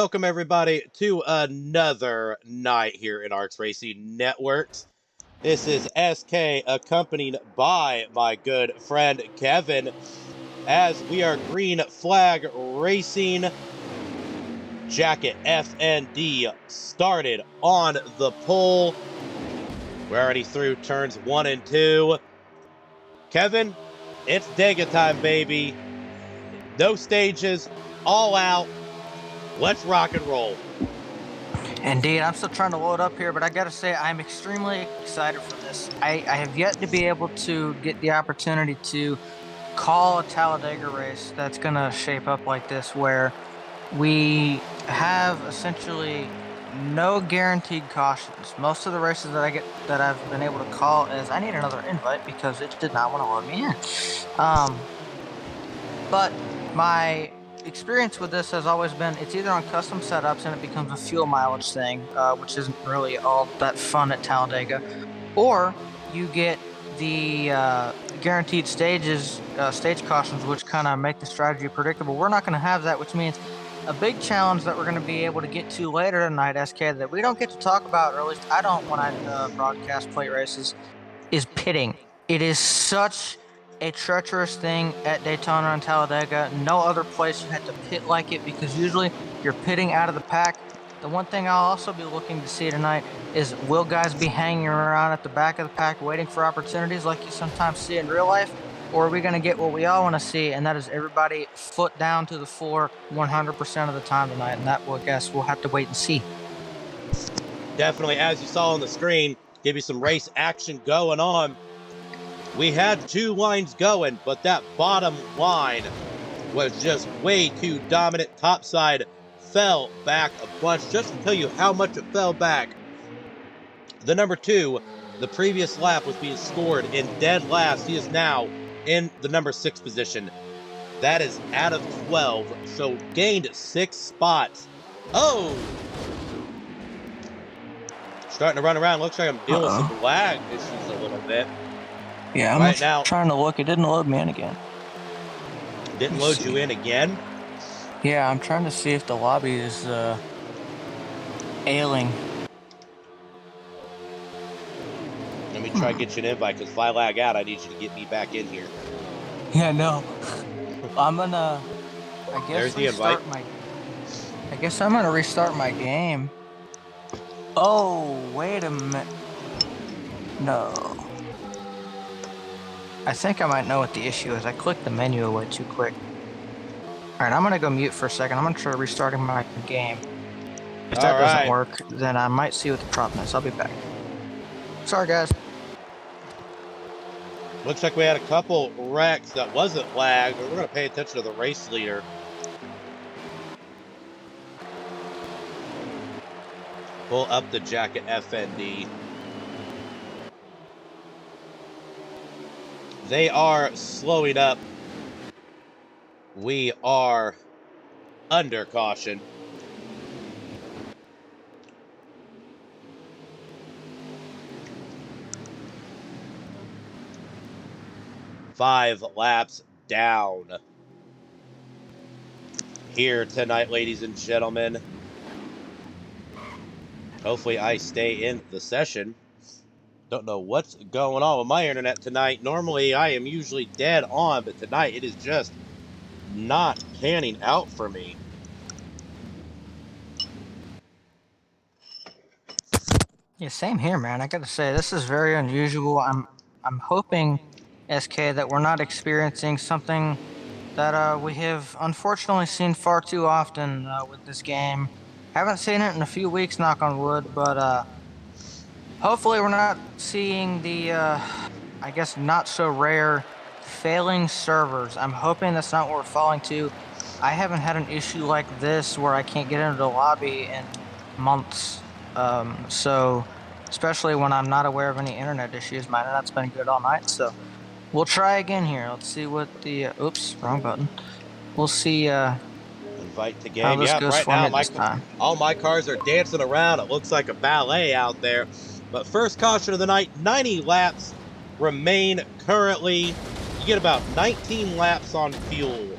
welcome everybody to another night here in ARCS Racing Networks. This is SK accompanied by my good friend Kevin as we are green flag racing. Jacket FND started on the pole. We're already through turns 1 and 2. Kevin, it's Dega time, baby. No stages, all out. Let's rock and roll. Indeed, I'm still trying to load up here, but I gotta say I'm extremely excited for this. I have yet to be able to get the opportunity to call a Talladega race that's gonna shape up like this, where we have essentially no guaranteed cautions. Most of the races that I've been able to call is I need another invite because it did not want to load me in. But my experience with this has always been it's either on custom setups and it becomes a fuel mileage thing, which isn't really all that fun at Talladega, or you get the guaranteed stage cautions, which kind of make the strategy predictable. We're not going to have that, which means a big challenge that we're going to be able to get to later tonight, SK, that we don't get to talk about, or at least I don't when I broadcast plate races, is pitting. It is such a treacherous thing at Daytona and Talladega. No other place you have to pit like it because usually you're pitting out of the pack. The one thing I'll also be looking to see tonight is will guys be hanging around at the back of the pack waiting for opportunities like you sometimes see in real life? Or are we going to get what we all want to see, and that is everybody foot down to the floor 100% of the time tonight? And that, well, I guess we'll have to wait and see. Definitely, as you saw on the screen, give you some race action going on. We had 2 lines going, but that bottom line was just way too dominant. Topside fell back a bunch. Just to tell you how much it fell back, the number 2, the previous lap was being scored in dead last. He is now in the number 6 position. That is out of 12, so gained 6 spots. Oh! Starting to run around. Looks like I'm dealing with some lag issues a little bit. Yeah, I'm right now trying to look. It didn't load me in again. Didn't load you in again? Yeah, I'm trying to see if the lobby is ailing. Let me try to get you an invite, because if I lag out, I need you to get me back in here. Yeah, no. I'm gonna, I guess, there's the invite. I guess I'm gonna restart my game. Oh, wait a minute. No. I think I might know what the issue is. I clicked the menu away too quick. Alright, I'm gonna go mute for a second. I'm gonna try restarting my game. If that doesn't work, then I might see what the problem is. I'll be back. Sorry, guys. Looks like we had a couple wrecks that wasn't lag, but we're gonna pay attention to the race leader. Pull up the Jacket FND. They are slowing up. We are under caution. Five laps down here tonight, ladies and gentlemen. Hopefully I stay in the session. Don't know what's going on with my internet tonight. Normally, I am usually dead on, but tonight it is just not panning out for me. Yeah, same here, man. I gotta say, this is very unusual. I'm hoping, SK, that we're not experiencing something that we have unfortunately seen far too often with this game. Haven't seen it in a few weeks, knock on wood, but hopefully we're not seeing the, I guess, not so rare failing servers. I'm hoping that's not what we're falling to. I haven't had an issue like this where I can't get into the lobby in months. So, especially when I'm not aware of any internet issues. My internet's been good all night, so we'll try again here. Let's see what the, oops, wrong button. We'll see, invite to game. how this goes right for now, me this time. all my cars are dancing around. It looks like a ballet out there. But first caution of the night, 90 laps remain currently. You get about 19 laps on fuel.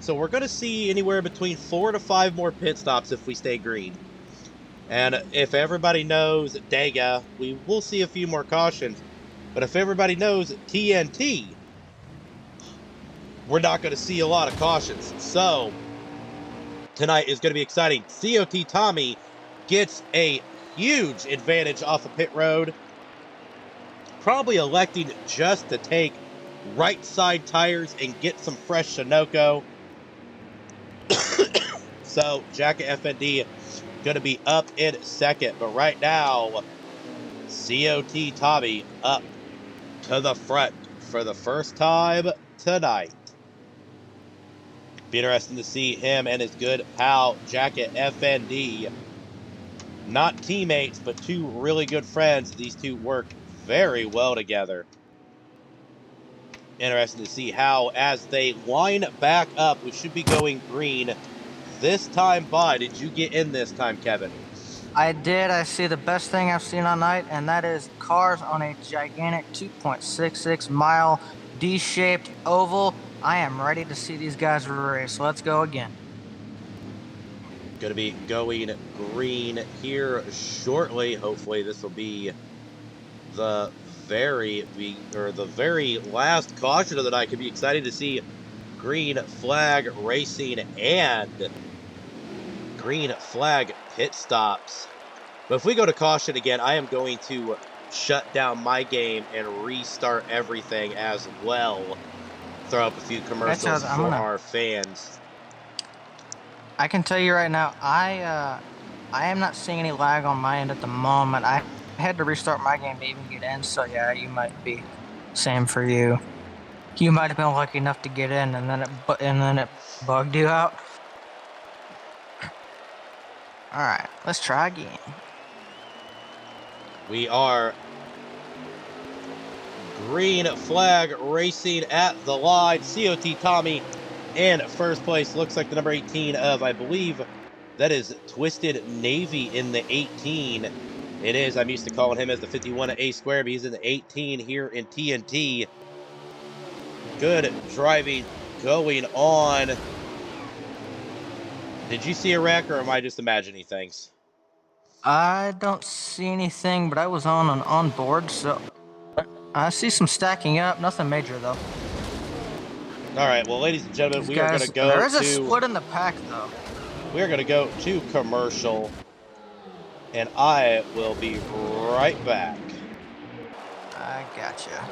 So we're going to see anywhere between 4 to 5 more pit stops if we stay green. And if everybody knows Dega, we will see a few more cautions. But if everybody knows TNT, we're not going to see a lot of cautions. So tonight is going to be exciting. COT Tommy gets a huge advantage off of pit road, probably electing just to take right side tires and get some fresh Sunoco. So Jacket FND going to be up in second, but right now COT Tommy up to the front for the first time tonight. Be interesting to see him and his good pal Jacket FND, not teammates but two really good friends. These two work very well together. Interesting to see how, as they line back up, we should be going green this time by. Did you get in this time, Kevin? I did. I see the best thing I've seen all night, and that is cars on a gigantic 2.66 mile D-shaped oval. I am ready to see these guys race. Let's go again. Going to be going green here shortly. Hopefully this will be the very last caution of the night. Could be excited to see green flag racing and green flag pit stops. But if we go to caution again, I am going to shut down my game and restart everything as well. Throw up a few commercials for our fans. I can tell you right now, I am not seeing any lag on my end at the moment. I had to restart my game to even get in, so yeah, you might be same for you. You might have been lucky enough to get in, and then it bugged you out. All right, let's try again. We are green flag racing at the line. COT Tommy in first place. Looks like the number 18 of, I believe, that is Twisted Navy in the 18. It is. I'm used to calling him as the 51 at A square, but he's in the 18 here in TNT. Good driving going on. Did you see a wreck, or am I just imagining things? I don't see anything, but I was on board, so I see some stacking up. Nothing major though. All right, well, ladies and gentlemen, we are going to go. There is a split in the pack though. We are going to go to commercial, and I will be right back. I gotcha.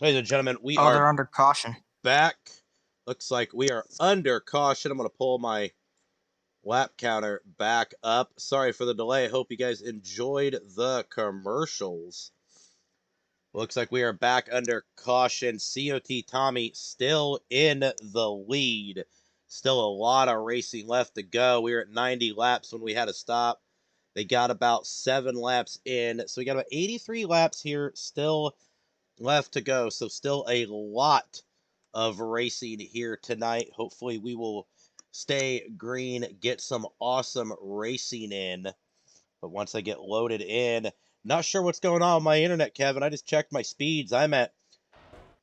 Ladies and gentlemen, we Oh, are they're under caution. back. Looks like we are under caution. I'm going to pull my lap counter back up. Sorry for the delay. I hope you guys enjoyed the commercials. Looks like we are back under caution. COT Tommy still in the lead. Still a lot of racing left to go. We were at 90 laps when we had to stop. They got about 7 laps in. So we got about 83 laps here still left to go. So still a lot of racing here tonight. Hopefully we will stay green, get some awesome racing in. But once I get loaded in, not sure what's going on with my internet, Kevin. I just checked my speeds. I'm at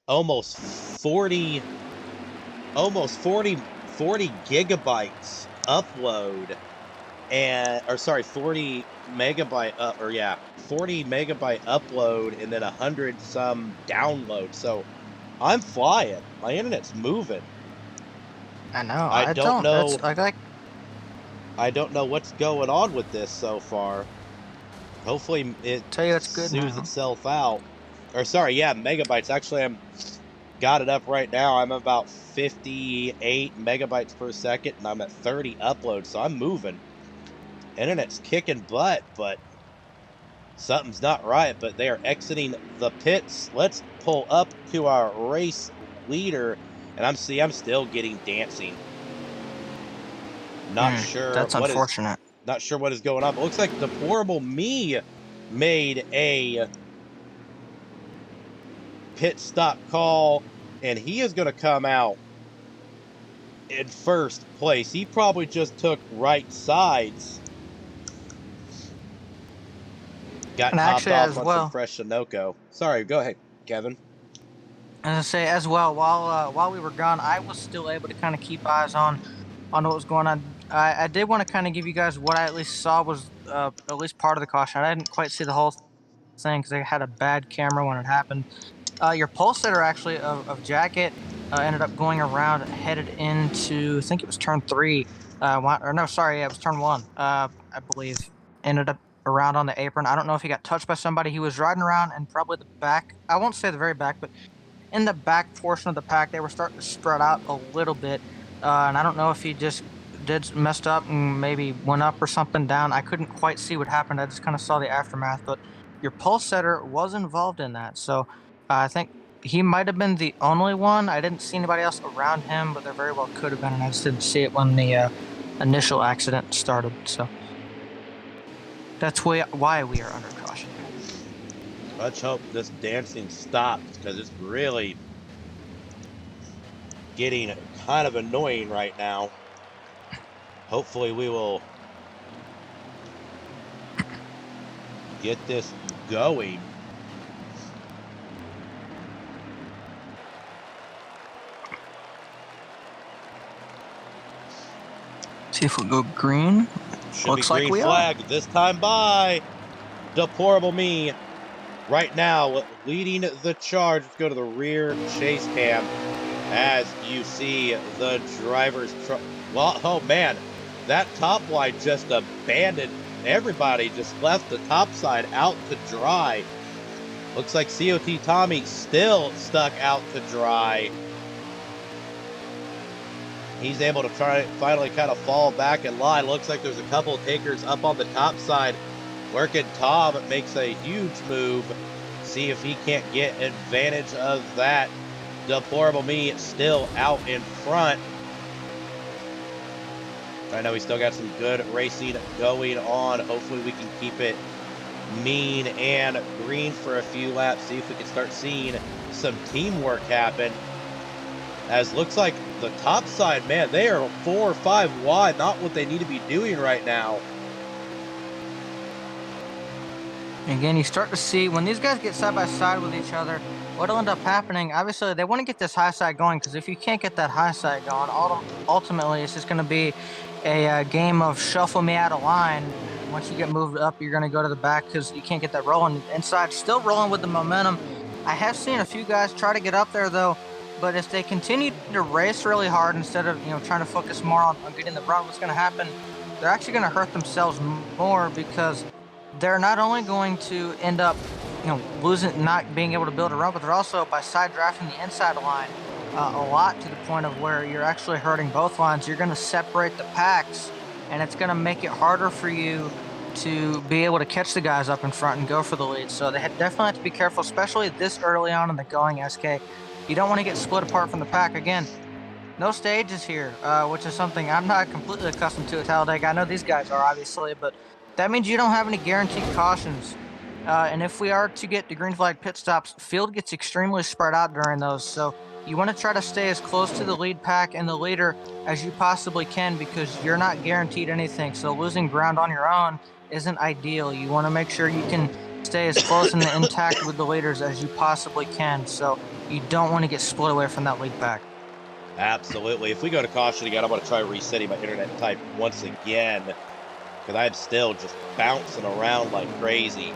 almost 40 gigabytes upload and or sorry 40 megabyte 40 megabyte upload and then 100 some download. So I'm flying. My internet's moving. I know. I don't know. That's like I don't know what's going on with this so far. Hopefully it tell you it's good smooths now. itself out. Or sorry, yeah, megabytes. Actually, I'm got it up right now. I'm about 58 megabytes per second, and I'm at 30 uploads, so I'm moving. Internet's kicking butt, but something's not right. But they are exiting the pits. Let's pull up to our race leader, and I'm still getting dancing. Not sure That's what is unfortunate. not sure what is going on. But it looks like Deplorable Me made a pit stop call, and he is going to come out in first place. He probably just took right sides. Got And topped actually, off as on well, some fresh Sunoco. Sorry, go ahead, Kevin. as I say, as well, while we were gone, I was still able to kind of keep eyes on what was going on. I did want to kind of give you guys what I at least saw was at least part of the caution. I didn't quite see the whole thing because I had a bad camera when it happened. Your pole setter actually of Jacket ended up going around, headed into I think it was turn 3. Or no, sorry, yeah, it was turn 1. I believe ended up around on the apron. I don't know if he got touched by somebody. He was riding around in probably the back. I won't say the very back, but in the back portion of the pack, they were starting to spread out a little bit. And I don't know if he just did messed up and maybe went up or something down. I couldn't quite see what happened. I just kind of saw the aftermath. But your pole setter was involved in that. So I think he might have been the only one. I didn't see anybody else around him, but there very well could have been. And I just didn't see it when the initial accident started. So that's why we are under caution. Let's hope this dancing stops, because it's really getting kind of annoying right now. Hopefully we will get this going. See if we'll go green. Should Looks be green like we flag this time by Deplorable Me. Right now, leading the charge. Let's go to the rear chase cam as you see the driver's truck. Well, oh man, that top line just abandoned everybody, just left the top side out to dry. Looks like COT Tommy still stuck out to dry. He's able to finally kind of fall back in line. Looks like there's a couple of takers up on the top side. Working Tom makes a huge move. See if he can't get advantage of that. Deplorable Me still out in front. I know we still got some good racing going on. Hopefully we can keep it mean and green for a few laps. See if we can start seeing some teamwork happen. As looks like the top side, man, they are 4 or 5 wide. Not what they need to be doing right now. Again, you start to see when these guys get side by side with each other, what'll end up happening, obviously, they want to get this high side going, because if you can't get that high side going, ultimately, it's just going to be a game of shuffle me out of line. Once you get moved up, you're going to go to the back because you can't get that rolling. Inside, still rolling with the momentum. I have seen a few guys try to get up there, though, but if they continue to race really hard instead of trying to focus more on getting the run, what's going to happen, they're actually going to hurt themselves more, because they're not only going to end up losing, not being able to build a run, but they're also by side drafting the inside line a lot to the point of where you're actually hurting both lines. You're going to separate the packs, and it's going to make it harder for you to be able to catch the guys up in front and go for the lead. So they definitely have to be careful, especially this early on in the going, SK. You don't want to get split apart from the pack. Again, no stages here, which is something I'm not completely accustomed to at Talladega. I know these guys are, obviously, but that means you don't have any guaranteed cautions. And if we are to get the green flag pit stops, field gets extremely spread out during those. So you want to try to stay as close to the lead pack and the leader as you possibly can, because you're not guaranteed anything. So losing ground on your own isn't ideal. You want to make sure you can stay as close and intact with the leaders as you possibly can. So you don't want to get split away from that lead pack. Absolutely. If we go to caution again, I'm going to try resetting my internet type once again, because I'm still just bouncing around like crazy.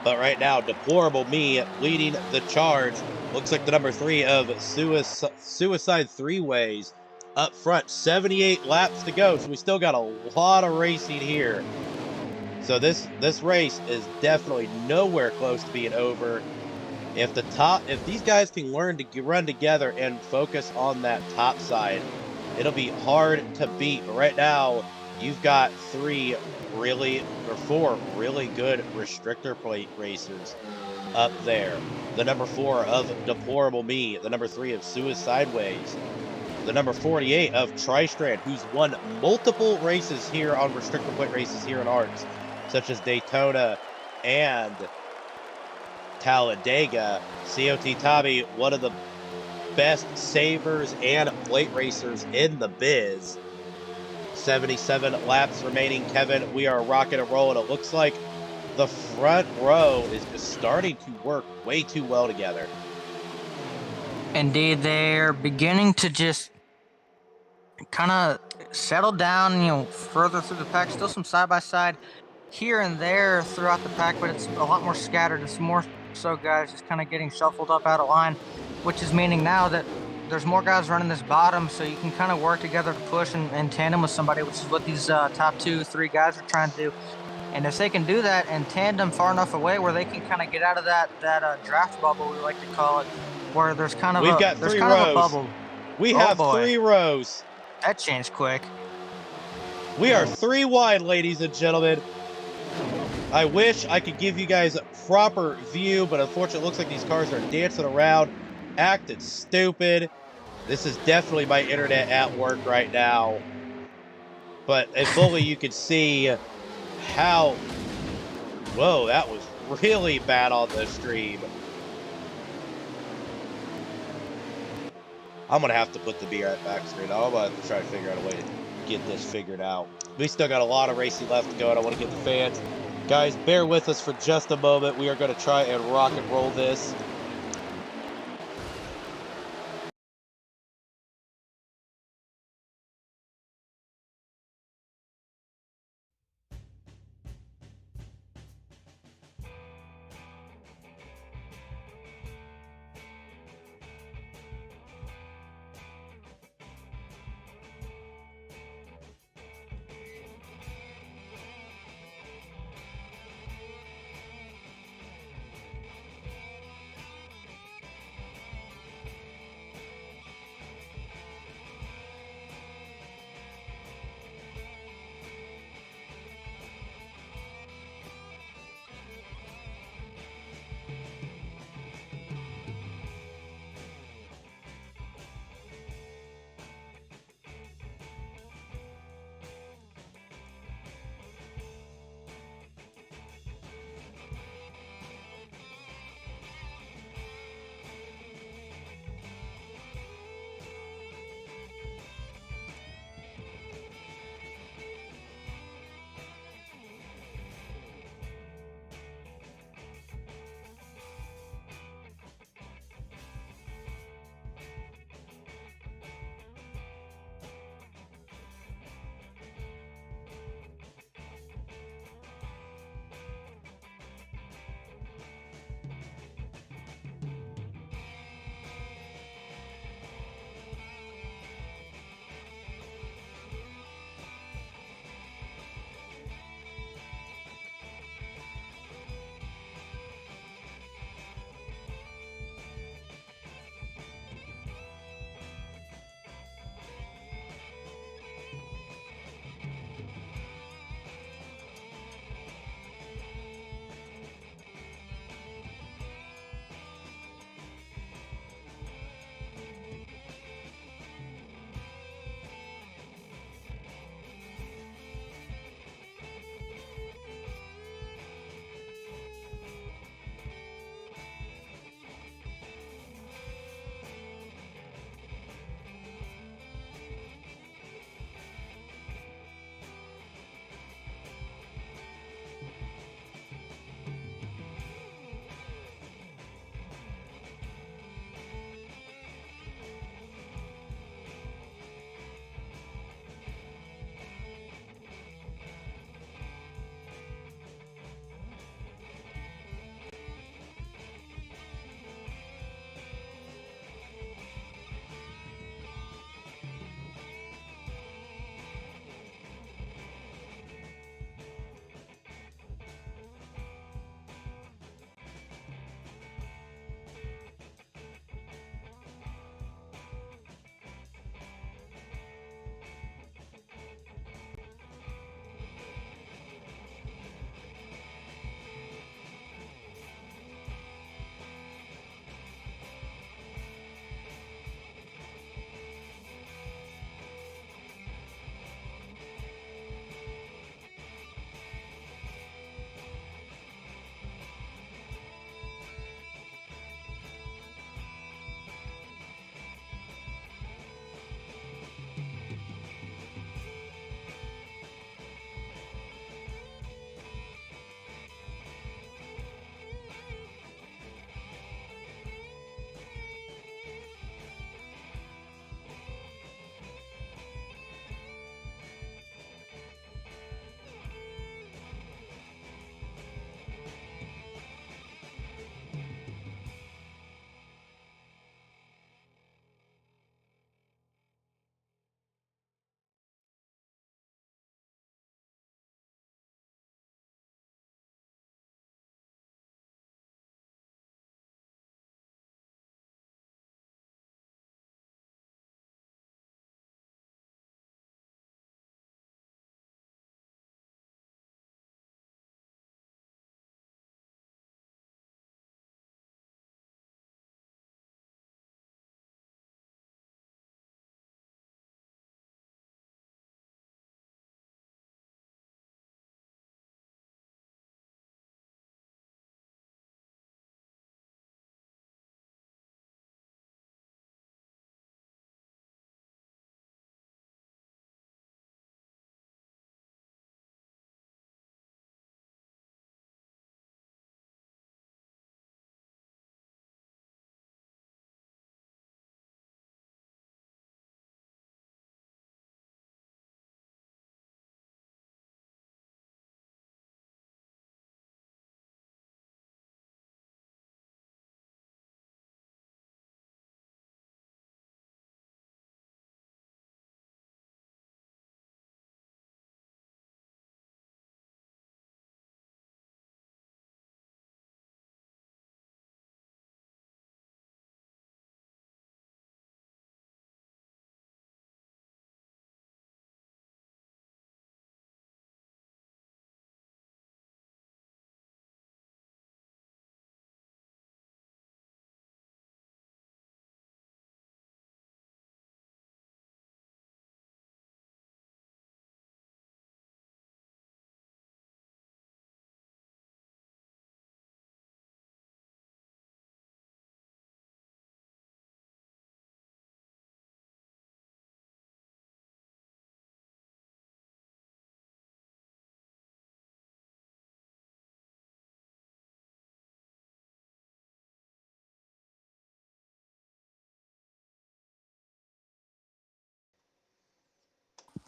But right now, Deplorable Me leading the charge. Looks like the number 3 of Suicide Three-Ways up front. 78 laps to go, so we still got a lot of racing here. So this race is definitely nowhere close to being over. If these guys can learn to run together and focus on that top side, it'll be hard to beat. But right now, you've got 4 really good restrictor plate racers up there. The number 4 of Deplorable Me, the number 3 of Suicide Ways, the number 48 of Tristrand, who's won multiple races here on restrictor plate races here in ARCS, such as Daytona and Talladega. COT Tommy, one of the best savers and plate racers in the biz. 77 laps remaining. Kevin, we are rocking and rolling. It looks like the front row is just starting to work way too well together. Indeed, they're beginning to just kind of settle down, further through the pack. Still some side-by-side here and there throughout the pack, but it's a lot more scattered. It's more so guys just kind of getting shuffled up out of line, which is meaning now that there's more guys running this bottom, so you can kind of work together to push in tandem with somebody, which is what these top 2-3 guys are trying to do. And if they can do that in tandem far enough away where they can kind of get out of that draft bubble, we like to call it, where there's kind of got 3 rows. A bubble. We have 3 rows. That changed quick. We are 3 wide, ladies and gentlemen. I wish I could give you guys a proper view, but unfortunately it looks like these cars are dancing around, acting stupid. This is definitely my internet at work right now. But if only you could see how... Whoa, that was really bad on the stream. I'm going to have to put the beer at back screen. I'm going to have to try to figure out a way to get this figured out. We still got a lot of racing left to go, and I want to get the fans. Guys, bear with us for just a moment. We are going to try and rock and roll this.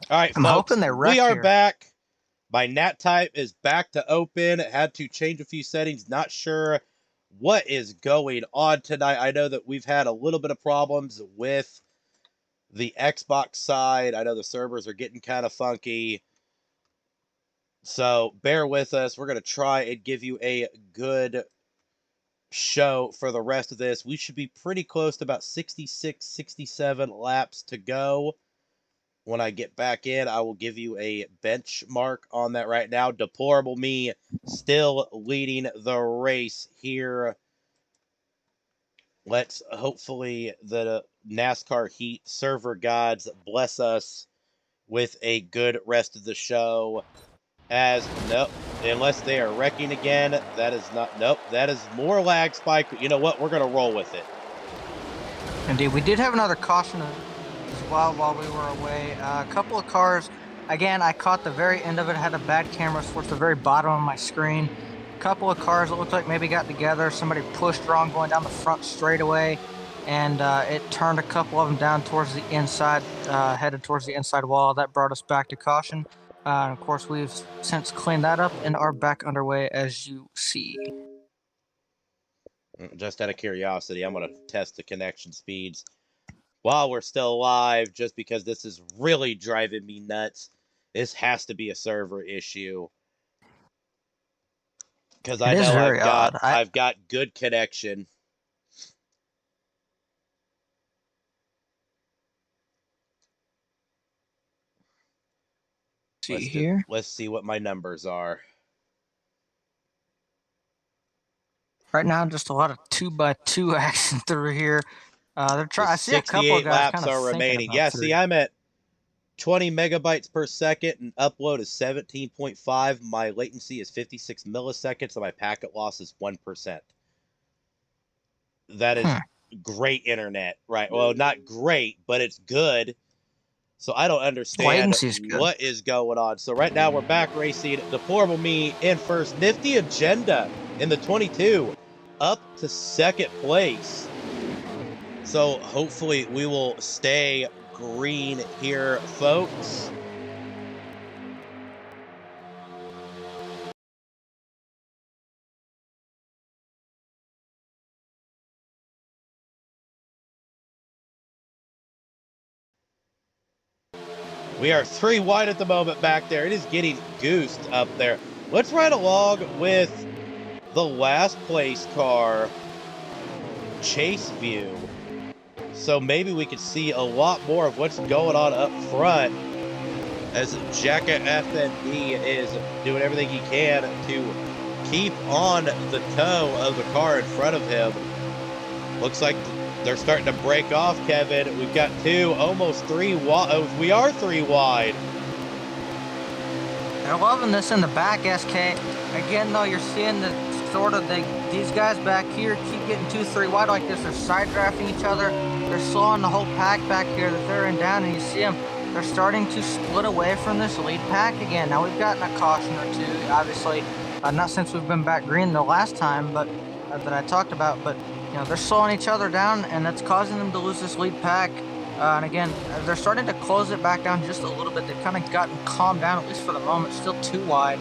All right, I'm folks, hoping they we wreck are here. back. My NAT type is back to open. Had to change a few settings. Not sure what is going on tonight. I know that we've had a little bit of problems with the Xbox side. I know the servers are getting kind of funky. So bear with us. We're going to try and give you a good show for the rest of this. We should be pretty close to about 66, 67 laps to go. When I get back in, I will give you a benchmark on that right now. Deplorable me still leading the race here. Let's hopefully the NASCAR Heat server gods bless us with a good rest of the show. As nope, unless they are wrecking again, that is not nope. That is more lag spike. But you know what? We're gonna roll with it. Indeed, we did have another caution as well while we were away. A couple of cars. Again, I caught the very end of it. Had a bad camera towards the very bottom of my screen. A couple of cars that looked like maybe got together. Somebody pushed wrong going down the front straightaway, and it turned a couple of them down towards the inside, headed towards the inside wall. That brought us back to caution. And of course, we've since cleaned that up and are back underway as you see. Just out of curiosity, I'm gonna test the connection speeds while we're still live, just because this is really driving me nuts. This has to be a server issue because It I is know very odd. I I've got good connection. see here. Let's see what my numbers are. Right now, just a lot of 2x2 action through here. They're So trying. I see a couple of 68 guys laps kind of are thinking remaining. about Yeah, see, three. I'm at 20 megabytes per second and upload is 17.5. My latency is 56 milliseconds and my packet loss is 1%. That is Hmm. great internet, right? Well, not great, but it's good. So I don't understand Latency's good. what is going on. So right now we're back racing. Deplorable me in first. Nifty Agenda in the 22 up to second place. So hopefully we will stay green here, folks. We are 3 wide at the moment back there. It is getting goosed up there. Let's ride along with the last place car, Chase View. So maybe we could see a lot more of what's going on up front as Jacket FND is doing everything he can to keep on the toe of the car in front of him. Looks like they're starting to break off, Kevin. We've got 2, almost 3 wide. Oh, we are 3 wide. They're loving this in the back, SK. Again, though, you're seeing the sort of these guys back here keep getting 2-3 wide like this. They're side drafting each other. They're slowing the whole pack back here that they're in down, and you see them. They're starting to split away from this lead pack again. Now we've gotten a caution or two, obviously, not since we've been back green the last time, but that I talked about. But you know, they're slowing each other down, and that's causing them to lose this lead pack. And again, they're starting to close it back down just a little bit. They've kind of gotten calmed down, at least for the moment. Still too wide.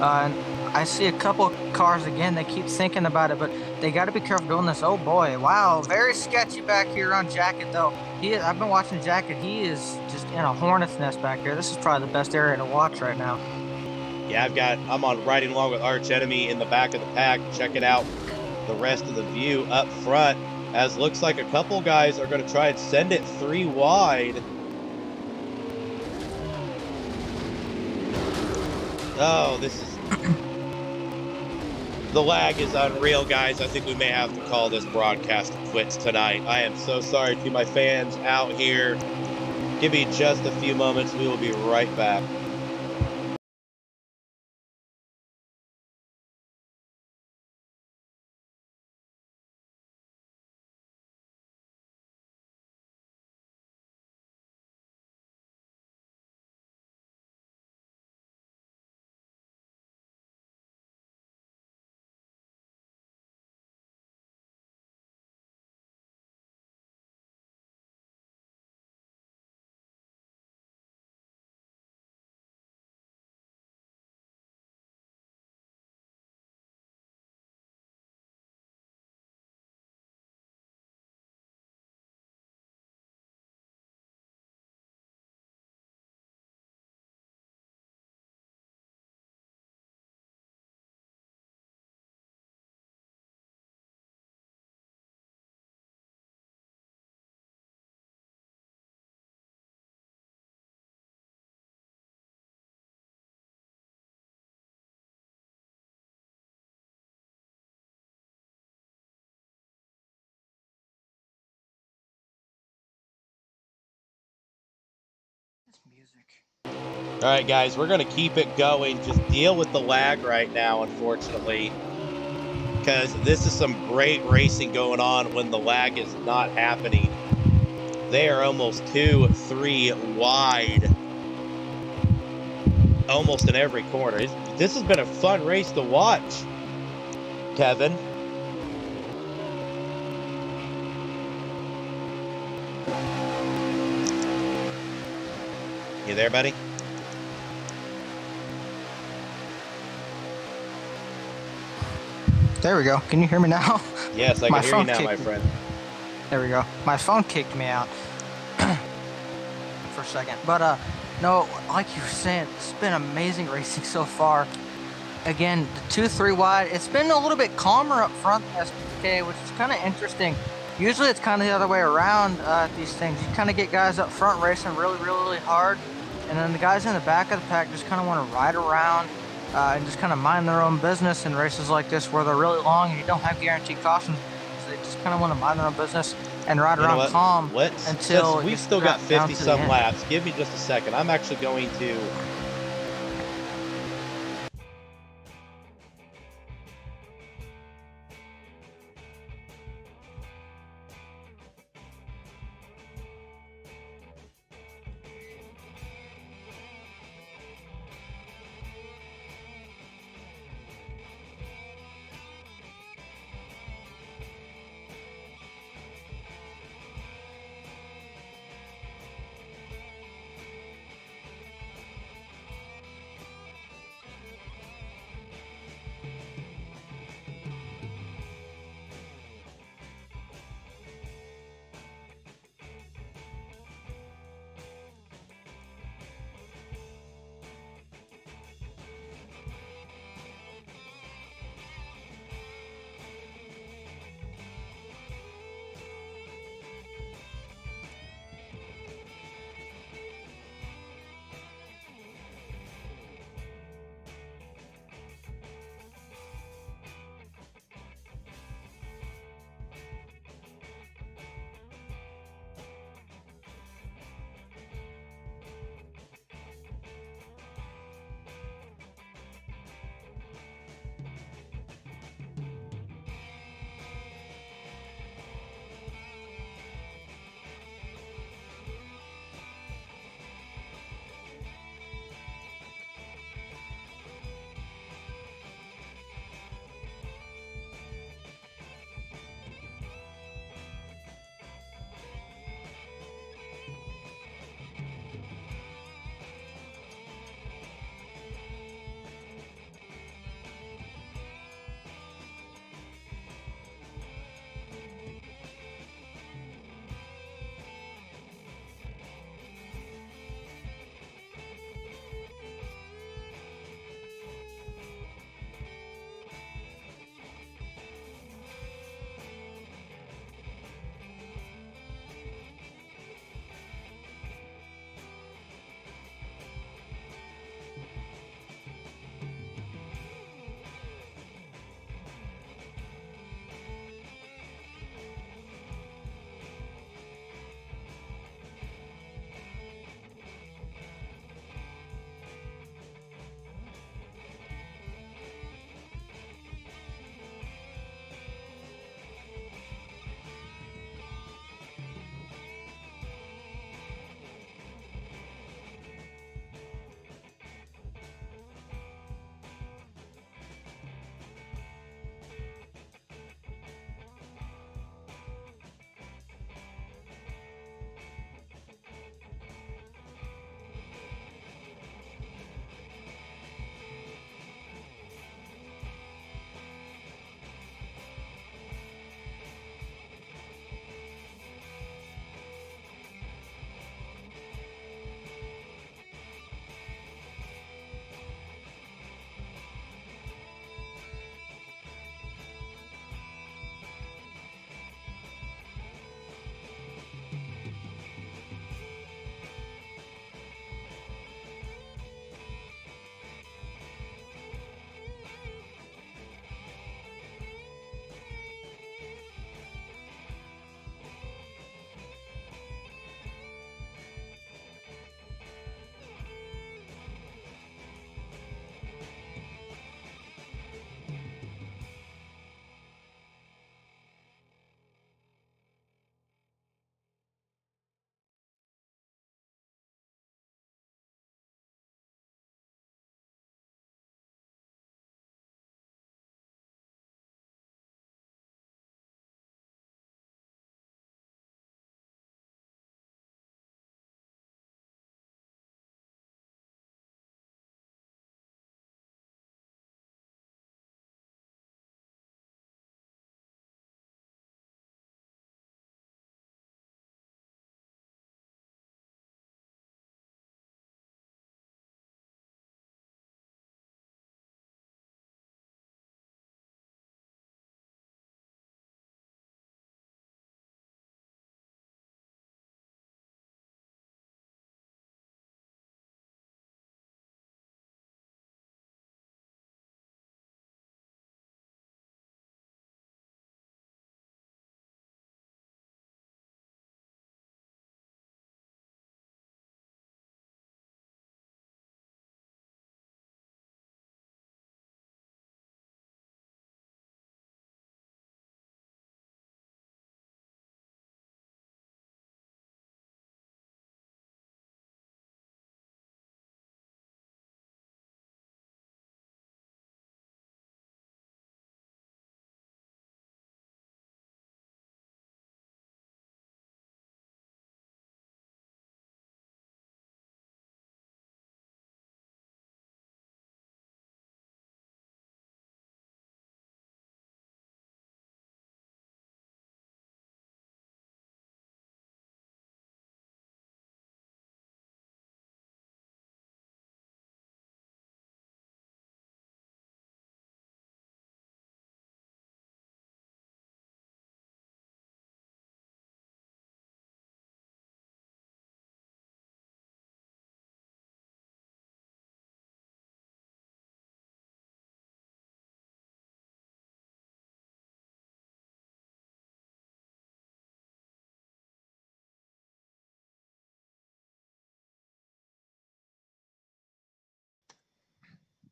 And I see a couple cars again. They keep thinking about it, but they got to be careful doing this. Oh boy, wow, very sketchy back here on Jacket though. I've been watching Jacket. He is just in a hornet's nest back here. This is probably the best area to watch right now. Yeah, I'm on riding along with Arch Enemy in the back of the pack, checking out the rest of the view up front. As looks like a couple guys are going to try and send it 3 wide. Oh, this is... The lag is unreal, guys. I think we may have to call this broadcast quits tonight. I am so sorry to my fans out here. Give me just a few moments. We will be right back. All right, guys, we're going to keep it going. Just deal with the lag right now, unfortunately, because this is some great racing going on when the lag is not happening. They are almost 2, 3 wide, almost in every corner. This has been a fun race to watch, Kevin. You there, buddy? There we go. Can you hear me now? Yes, I can hear you now, my friend. There we go. My phone kicked me out for a second. But no, like you were saying, it's been amazing racing so far. Again, the 2, 3 wide. It's been a little bit calmer up front, SK, which is kind of interesting. Usually it's kind of the other way around these things. You kind of get guys up front racing really, really hard, and then the guys in the back of the pack just kind of want to ride around and just kind of mind their own business in races like this where they're really long and you don't have guaranteed cautions. So they just kind of want to mind their own business and ride around calm until we've still got 50-some laps. Give me just a second. I'm actually going to...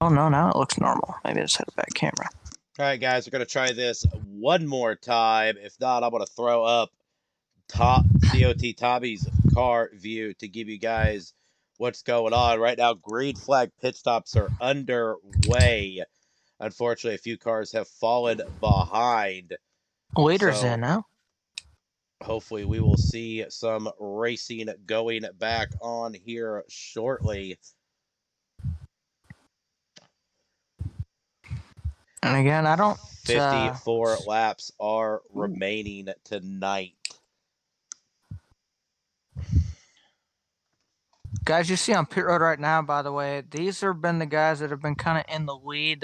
Oh no, now it looks normal. Maybe I just had a bad camera. All right, guys, we're going to try this one more time. If not, I'm going to throw up top COT Tommy's car view to give you guys what's going on. Right now, green flag pit stops are underway. Unfortunately, a few cars have fallen behind. Leader's So in now. hopefully we will see some racing going back on here shortly. And again, I don't. 54 laps are remaining tonight. Guys, you see on pit road right now, by the way, these have been the guys that have been kind of in the lead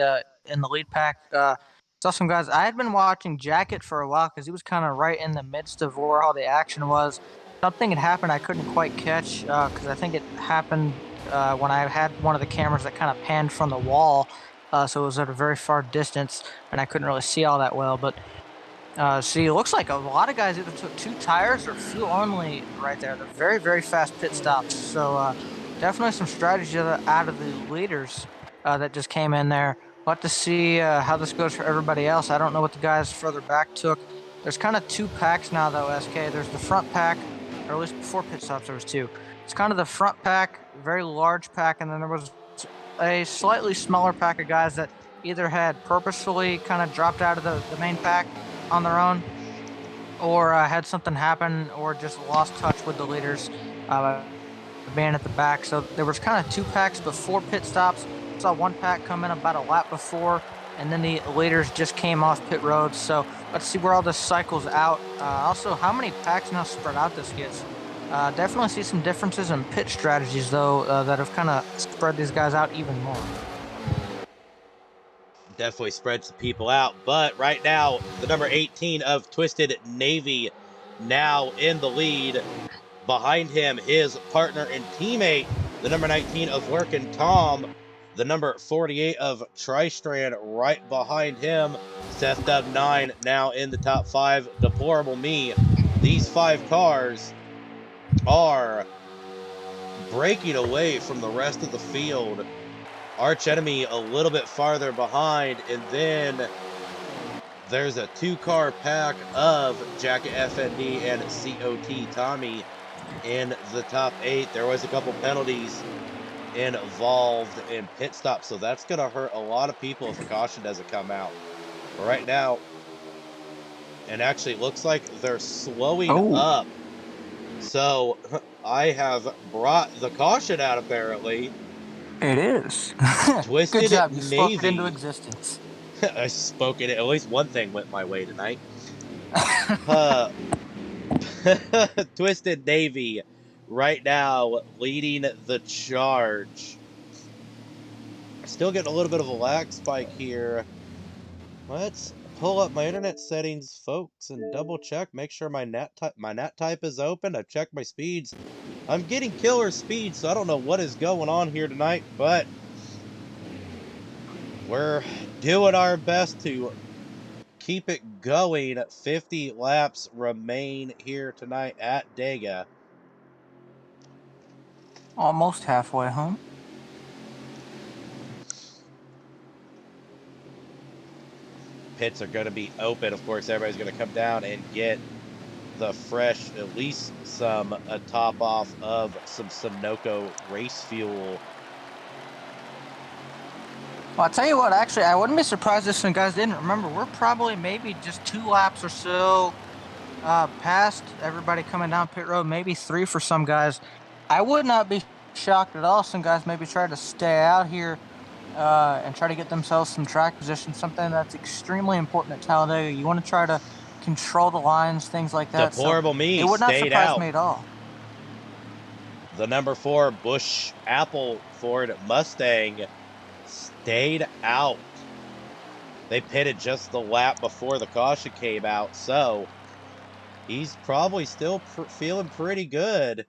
pack. Saw some guys. I had been watching Jacket for a while because he was kind of right in the midst of where all the action was. Something had happened I couldn't quite catch because I think it happened when I had one of the cameras that kind of panned from the wall, so it was at a very far distance and I couldn't really see all that well. But see, it looks like a lot of guys either took 2 tires or fuel only right there. They're very, very fast pit stops. So definitely some strategy out of the leaders that just came in there. We'll have to see how this goes for everybody else. I don't know what the guys further back took. There's kind of 2 packs now, though, SK. There's the front pack, or at least before pit stops there was 2. It's kind of the front pack, very large pack, and then there was a slightly smaller pack of guys that either had purposefully kind of dropped out of the main pack on their own, or had something happen, or just lost touch with the leaders being at the back. So there was kind of 2 packs before pit stops. Saw 1 pack come in about a lap before, and then the leaders just came off pit road. So let's see where all this cycles out. Also, how many packs now spread out this gets. Definitely see some differences in pit strategies, though, that have kind of spread these guys out even more. Definitely spreads the people out. But right now, the number 18 of Twisted Navy now in the lead. Behind him, his partner and teammate, the number 19 of Workin' Tom, the number 48 of Tristrand right behind him. Seth Dub 9 now in the top 5. Deplorable Me. These 5 cars are breaking away from the rest of the field. Arch Enemy a little bit farther behind, and then there's a 2-car pack of Jacket FND and COT Tommy in the top 8. There was a couple penalties involved in pit stops, so that's going to hurt a lot of people if a caution doesn't come out. But right now, and actually it looks like they're slowing up. So I have brought the caution out, apparently. It is. Twisted Good job. You Navy. spoke it into existence. I spoke it. At least one thing went my way tonight. Twisted Navy right now leading the charge. Still getting a little bit of a lag spike here. Let's pull up my internet settings, folks, and double check. Make sure my NAT type is open. I've checked my speeds. I'm getting killer speeds, so I don't know what is going on here tonight, but we're doing our best to keep it going. 50 laps remain here tonight at Dega. Almost halfway home. Pits are going to be open. Of course, everybody's going to come down and get the fresh, at least some top off of some Sunoco race fuel. Well, I'll tell you what, actually, I wouldn't be surprised if some guys didn't remember. We're probably maybe just 2 laps or so past everybody coming down pit road, maybe 3 for some guys. I would not be shocked at all. Some guys maybe try to stay out here and try to get themselves some track position, something that's extremely important at Talladega. You want to try to control the lines, things like that. Deplorable Me it would not stayed surprise out. me at all. The number 4 Busch Apple Ford Mustang stayed out. They pitted just the lap before the caution came out, so he's probably still feeling pretty good.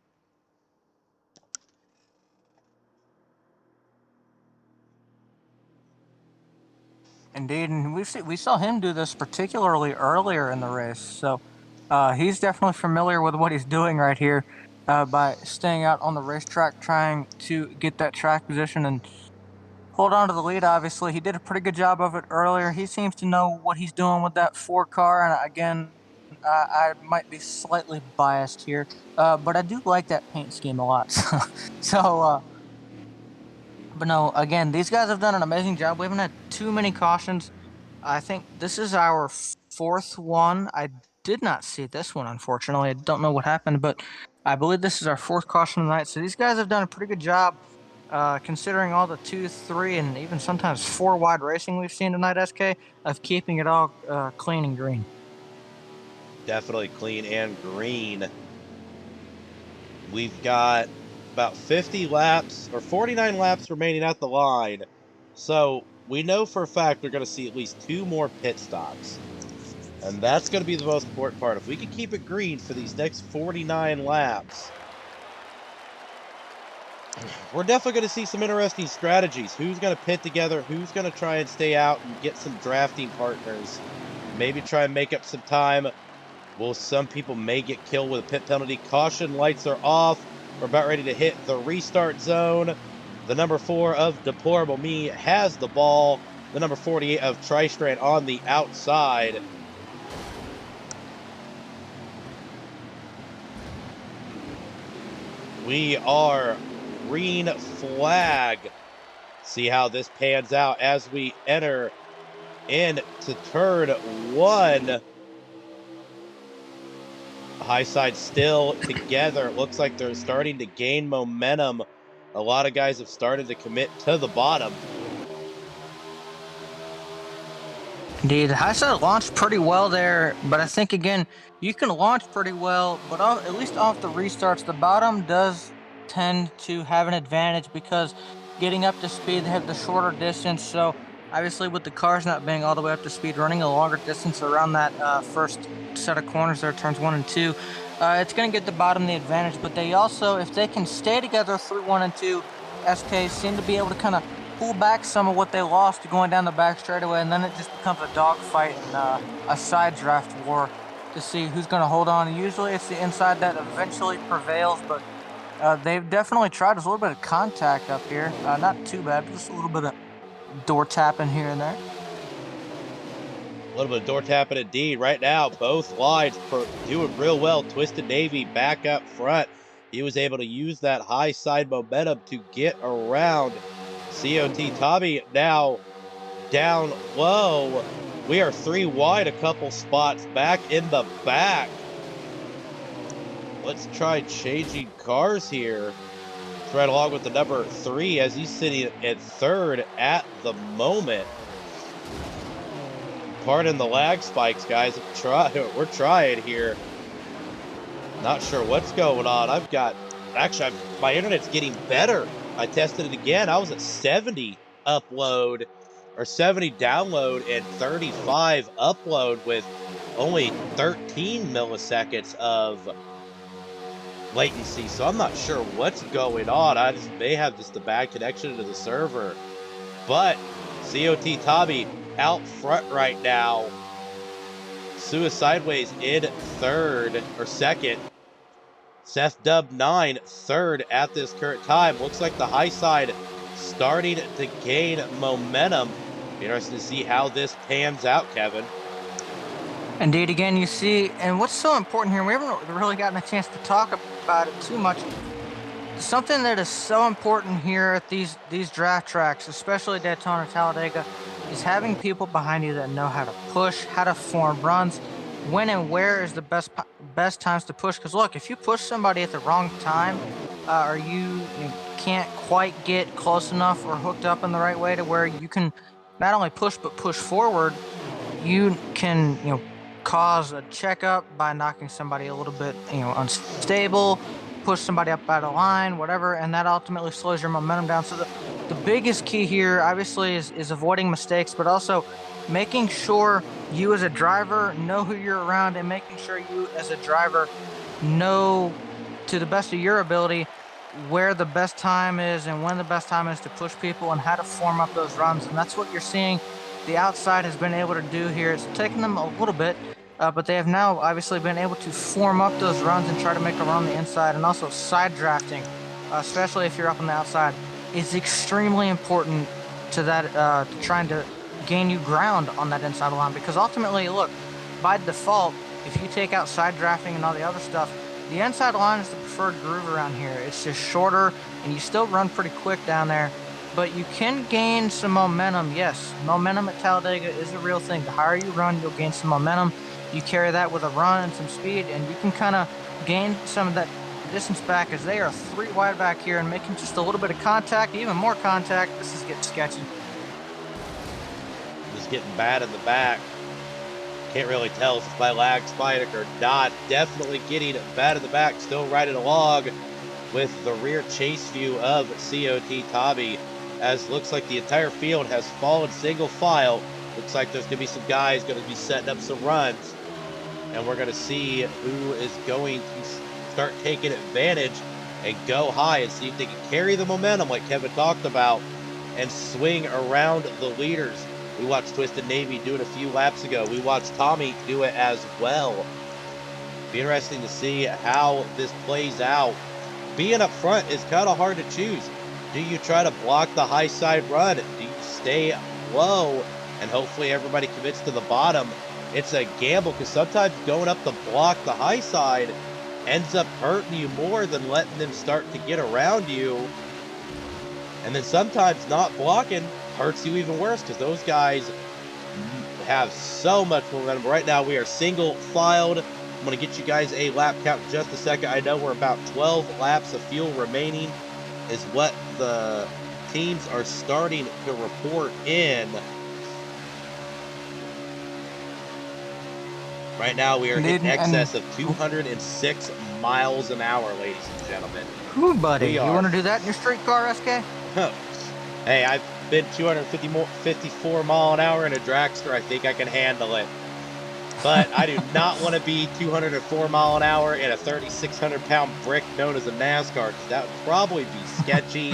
Indeed, and we saw him do this particularly earlier in the race, so he's definitely familiar with what he's doing right here by staying out on the racetrack, trying to get that track position and hold on to the lead. Obviously, he did a pretty good job of it earlier. He seems to know what he's doing with that 4 car. And again, I might be slightly biased here, but I do like that paint scheme a lot. So, but no, again, these guys have done an amazing job. We haven't had too many cautions. I think this is our fourth one. I did not see this one, unfortunately. I don't know what happened, but I believe this is our fourth caution of the night. So these guys have done a pretty good job, considering all the 2, 3, and even sometimes 4 wide racing we've seen tonight, SK, of keeping it all clean and green. Definitely clean and green. We've got about 50 laps or 49 laps remaining at the line. So we know for a fact we're going to see at least 2 more pit stops. And that's going to be the most important part. If we can keep it green for these next 49 laps, we're definitely going to see some interesting strategies. Who's going to pit together? Who's going to try and stay out and get some drafting partners? Maybe try and make up some time. Well, some people may get killed with a pit penalty. Caution lights are off. We're about ready to hit the restart zone. The number 4 of Deplorable Me has the ball. The number 48 of Tristrand on the outside. We are green flag. See how this pans out as we enter into turn 1. High side still together. It looks like they're starting to gain momentum. A lot of guys have started to commit to the bottom. Indeed, high side launched pretty well there, but I think again you can launch pretty well, but at least off the restarts, the bottom does tend to have an advantage because getting up to speed, they have the shorter distance. So obviously, with the cars not being all the way up to speed, running a longer distance around that first set of corners there, turns 1 and 2, it's going to get the bottom the advantage. But they also, if they can stay together through 1 and 2, SK seem to be able to kind of pull back some of what they lost going down the back straightaway, and then it just becomes a dogfight and a side draft war to see who's going to hold on. And usually it's the inside that eventually prevails, but they've definitely tried. There's a little bit of contact up here. Not too bad, but just a little bit of door tapping here and there. A little bit of door tapping indeed. Right now, both lines doing real well. Twisted Navy back up front. He was able to use that high side momentum to get around COT. Tommy now down low. We are 3 wide, a couple spots back in the back. Let's try changing cars here. Right along with the number 3 as he's sitting at 3rd at the moment. Pardon the lag spikes, guys. We're trying here. Not sure what's going on. My internet's getting better. I tested it again. I was at 70 upload or 70 download and 35 upload with only 13 milliseconds of latency. So I'm not sure what's going on. I may have just a bad connection to the server. But COT Tommy out front right now. Suicideways in 3rd or 2nd. Seth Dub 9 3rd at this current time. Looks like the high side starting to gain momentum. Interesting to see how this pans out, Kevin. Indeed, again, you see, and what's so important here, we haven't really gotten a chance to talk about it too much. Something that is so important here at these draft tracks, especially Daytona, Talladega, is having people behind you that know how to push, how to form runs, when and where is the best times to push. Because look, if you push somebody at the wrong time, or you can't quite get close enough or hooked up in the right way to where you can not only push but push forward, you can cause a checkup by knocking somebody a little bit unstable, push somebody up out of line, whatever, and that ultimately slows your momentum down. So the biggest key here obviously is avoiding mistakes, but also making sure you as a driver know who you're around, and making sure you as a driver know to the best of your ability where the best time is and when the best time is to push people and how to form up those runs. And that's what you're seeing the outside has been able to do here. It's taken them a little bit, but they have now obviously been able to form up those runs and try to make a run on the inside. And also side drafting, especially if you're up on the outside, is extremely important to that, trying to gain you ground on that inside line. Because ultimately, look, by default, if you take out side drafting and all the other stuff, the inside line is the preferred groove around here. It's just shorter, and you still run pretty quick down there. But you can gain some momentum. Yes, momentum at Talladega is a real thing. The higher you run, you'll gain some momentum. You carry that with a run and some speed, and you can kind of gain some of that distance back, as they are 3 wide back here and making just a little bit of contact, even more contact. This is getting sketchy. Just getting bad in the back. Can't really tell if it's by lag spike or not. Definitely getting bad in the back. Still riding along with the rear chase view of COT Tommy, as looks like the entire field has fallen single file. Looks like there's going to be some guys going to be setting up some runs, and we're going to see who is going to start taking advantage and go high and see if they can carry the momentum like Kevin talked about and swing around the leaders. We watched Twisted Navy do it a few laps ago. We watched Tommy do it as well. Be interesting to see how this plays out. Being up front is kind of hard to choose. Do you try to block the high side run? Do you stay low and hopefully everybody commits to the bottom? It's a gamble, because sometimes going up the block, the high side, ends up hurting you more than letting them start to get around you. And then sometimes not blocking hurts you even worse, because those guys have so much momentum. Right now we are single filed. I'm going to get you guys a lap count in just a second. I know we're about 12 laps of fuel remaining is what the teams are starting to report in. Right now we are in excess of 206 miles an hour, ladies and gentlemen. Ooh, buddy, you want to do that in your street car, SK? Hey, I've been 254 mile an hour in a dragster. I think I can handle it. But I do not want to be 204 mile an hour in a 3,600 pound brick known as a NASCAR, because that would probably be sketchy,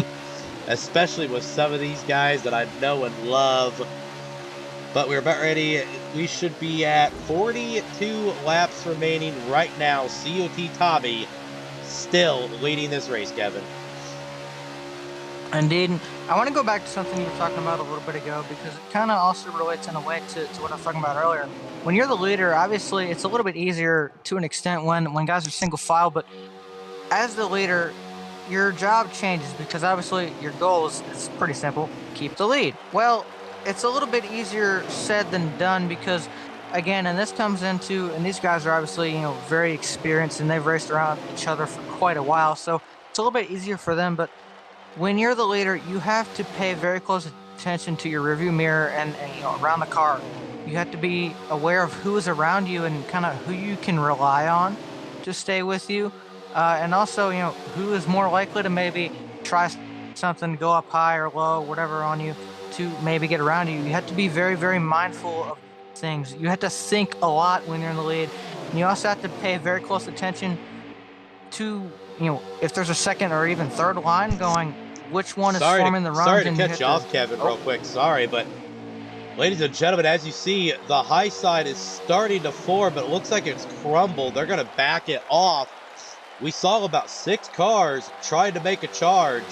especially with some of these guys that I know and love. But we're about ready. We should be at 42 laps remaining right now. COT Tommy still leading this race, Kevin. Indeed. I want to go back to something you were talking about a little bit ago, because it kind of also relates in a way to what I was talking about earlier. When you're the leader, obviously it's a little bit easier to an extent when guys are single file, but as the leader, your job changes, because obviously your goal is pretty simple: keep the lead. Well, it's a little bit easier said than done, because again, and this comes into, and these guys are obviously, you know, very experienced and they've raced around each other for quite a while, so it's a little bit easier for them. But when you're the leader, you have to pay very close attention to your rearview mirror and you know, around the car. You have to be aware of who is around you and kind of who you can rely on to stay with you, and also, you know, who is more likely to maybe try something, go up high or low, whatever on you, to maybe get around you. You have to be very, very mindful of things. You have to think a lot when you're in the lead, and you also have to pay very close attention to, you know, if there's a second or even third line going, which one is forming the runs. Sorry to cut you off, Kevin, real quick. Sorry, but ladies and gentlemen, as you see, the high side is starting to form, but it looks like it's crumbled. They're going to back it off. We saw about 6 cars trying to make a charge.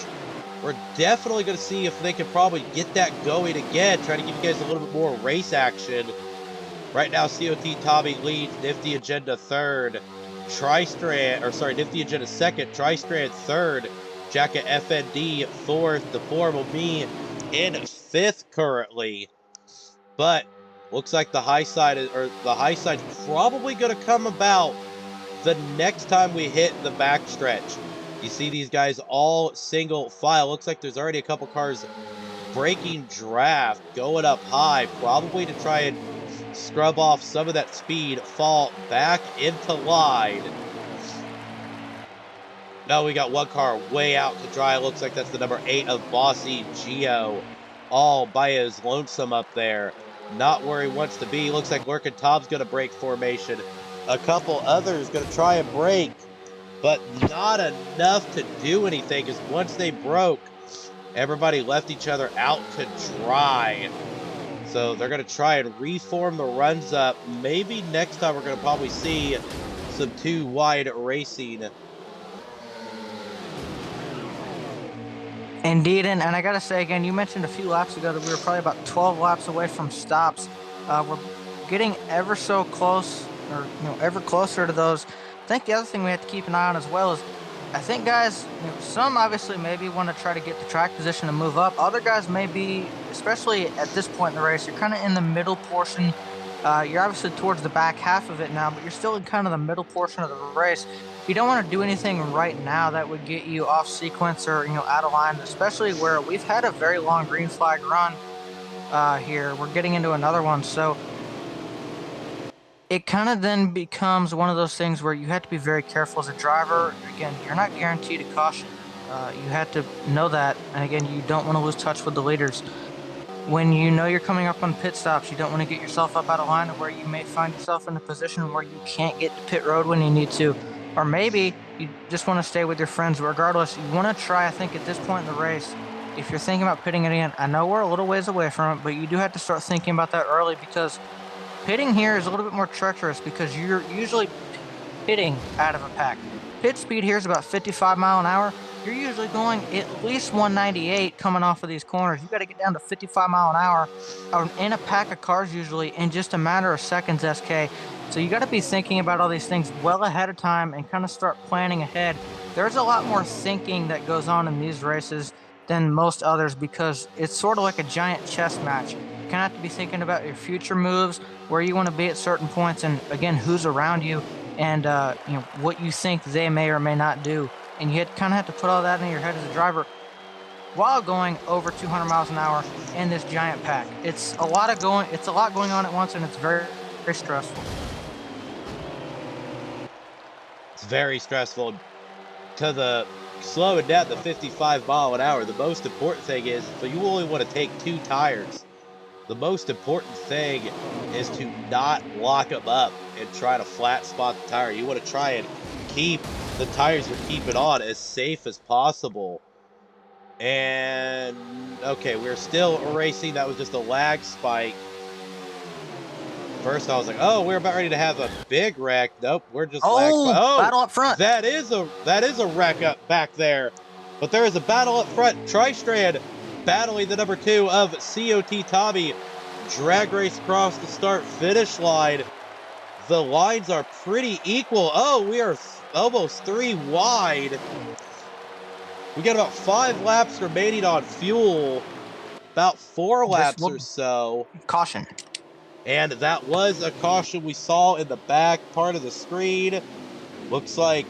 We're definitely going to see if they can probably get that going again, trying to give you guys a little bit more race action. Right now, COT Tommy leads, Nifty Agenda third, Nifty Agenda second, Tri-Strand third, Jacket FND fourth, Deplorable Me in 5th currently. But looks like the high side's probably going to come about the next time we hit the backstretch. You see these guys all single file. Looks like there's already a couple cars breaking draft, going up high, probably to try and scrub off some of that speed, fall back into line. Now we got one car way out to dry. Looks like that's the number 8 of Bossy Geo, all by his lonesome up there. Not where he wants to be. Looks like Lurkin Tom's going to break formation. A couple others going to try and break, but not enough to do anything, because once they broke, everybody left each other out to dry. So they're going to try and reform the runs up. Maybe next time we're going to probably see some 2 wide racing. Indeed, and I gotta say again, you mentioned a few laps ago that we were probably about 12 laps away from stops. We're getting ever so close, or ever closer to those. I think the other thing we have to keep an eye on as well is, I think guys, some obviously maybe want to try to get the track position and move up. Other guys maybe, especially at this point in the race, you're kind of in the middle portion. You're obviously towards the back half of it now, but you're still in kind of the middle portion of the race. You don't want to do anything right now that would get you off sequence or out of line, especially where we've had a very long green flag run here. We're getting into another one, so it kind of then becomes one of those things where you have to be very careful as a driver. Again, you're not guaranteed a caution. You have to know that, and again, you don't want to lose touch with the leaders. When you know you're coming up on pit stops, you don't want to get yourself up out of line, where you may find yourself in a position where you can't get to pit road when you need to. Or maybe you just want to stay with your friends. Regardless, you want to try, I think, at this point in the race, if you're thinking about pitting it in, I know we're a little ways away from it, but you do have to start thinking about that early, because pitting here is a little bit more treacherous because you're usually pitting out of a pack. Pit speed here is about 55 mile an hour. You're usually going at least 198 coming off of these corners. You got to get down to 55 mile an hour in a pack of cars usually in just a matter of seconds, SK. So you got to be thinking about all these things well ahead of time and kind of start planning ahead. There's a lot more thinking that goes on in these races than most others, because it's sort of like a giant chess match. You kind of have to be thinking about your future moves, where you want to be at certain points, and again, who's around you, and what you think they may or may not do. And you kind of have to put all that in your head as a driver while going over 200 miles an hour in this giant pack. It's a lot going on at once, and it's very, very stressful. It's very stressful. Slowing down to 55 mile an hour, the most important thing is, so you only want to take 2 tires. The most important thing is to not lock them up and try to flat spot the tire. You want to try and keep the tires you're keeping on as safe as possible. And okay, we're still racing. That was just a lag spike. First I was like, oh, we're about ready to have a big wreck. Nope, we're just lag spike. Oh, battle up front. That is a wreck up back there. But there is a battle up front. Tristrand battling the number 2 of COT Tommy. Drag race across the start-finish line. The lines are pretty equal. Oh, we are almost 3 wide. We got about 5 laps remaining on fuel. About 4 laps or so. Caution. And that was a caution we saw in the back part of the screen. Looks like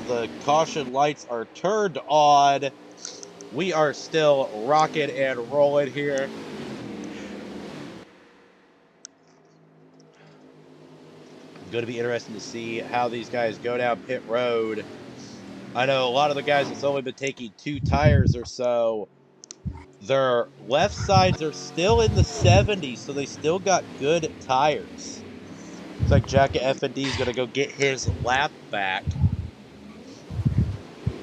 the caution lights are turned on. We are still rocking and rolling here. Going to be interesting to see how these guys go down pit road. I know a lot of the guys that's only been taking 2 tires or so, their left sides are still in the 70s, so they still got good tires. Looks like Jack at F&D is going to go get his lap back.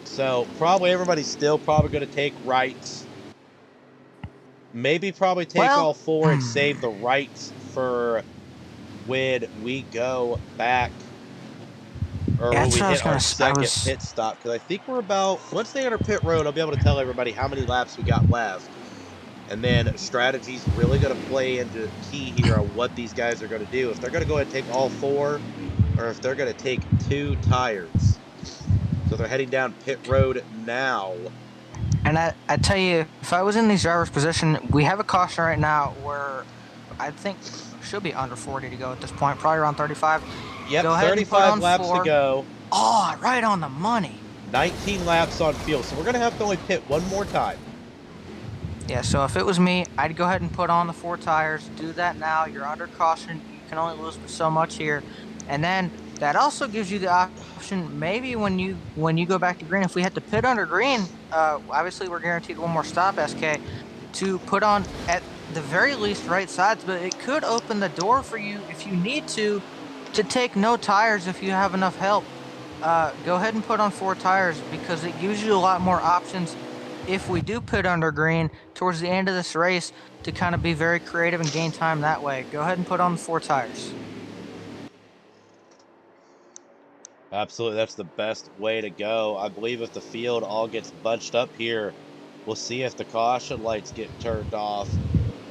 So probably everybody's still probably going to take rights. Maybe probably take all 4 and save the rights for when we go back, or when we hit our second pit stop. Because I think we're about, once they enter pit road, I'll be able to tell everybody how many laps we got left. And then strategy's really going to play into key here on what these guys are going to do. If they're going to go ahead and take all 4, or if they're going to take 2 tires. So they're heading down pit road now. And I tell you, if I was in these drivers' position, we have a caution right now where I think should be under 40 to go at this point, probably around 35. Yep, 35 laps to go. Oh, right on the money. 19 laps on fuel, so we're going to have to only pit 1 more time. Yeah, so if it was me, I'd go ahead and put on the 4 tires. Do that now. You're under caution. You can only lose so much here. And then that also gives you the option, maybe when you go back to green, if we had to pit under green, obviously we're guaranteed 1 more stop, SK, to put on at the very least right sides, but it could open the door for you, if you need to take no tires if you have enough help. Go ahead and put on 4 tires, because it gives you a lot more options if we do pit under green towards the end of this race to kind of be very creative and gain time that way. Go ahead and put on 4 tires. Absolutely, that's the best way to go. I believe if the field all gets bunched up here, We'll see if the caution lights get turned off,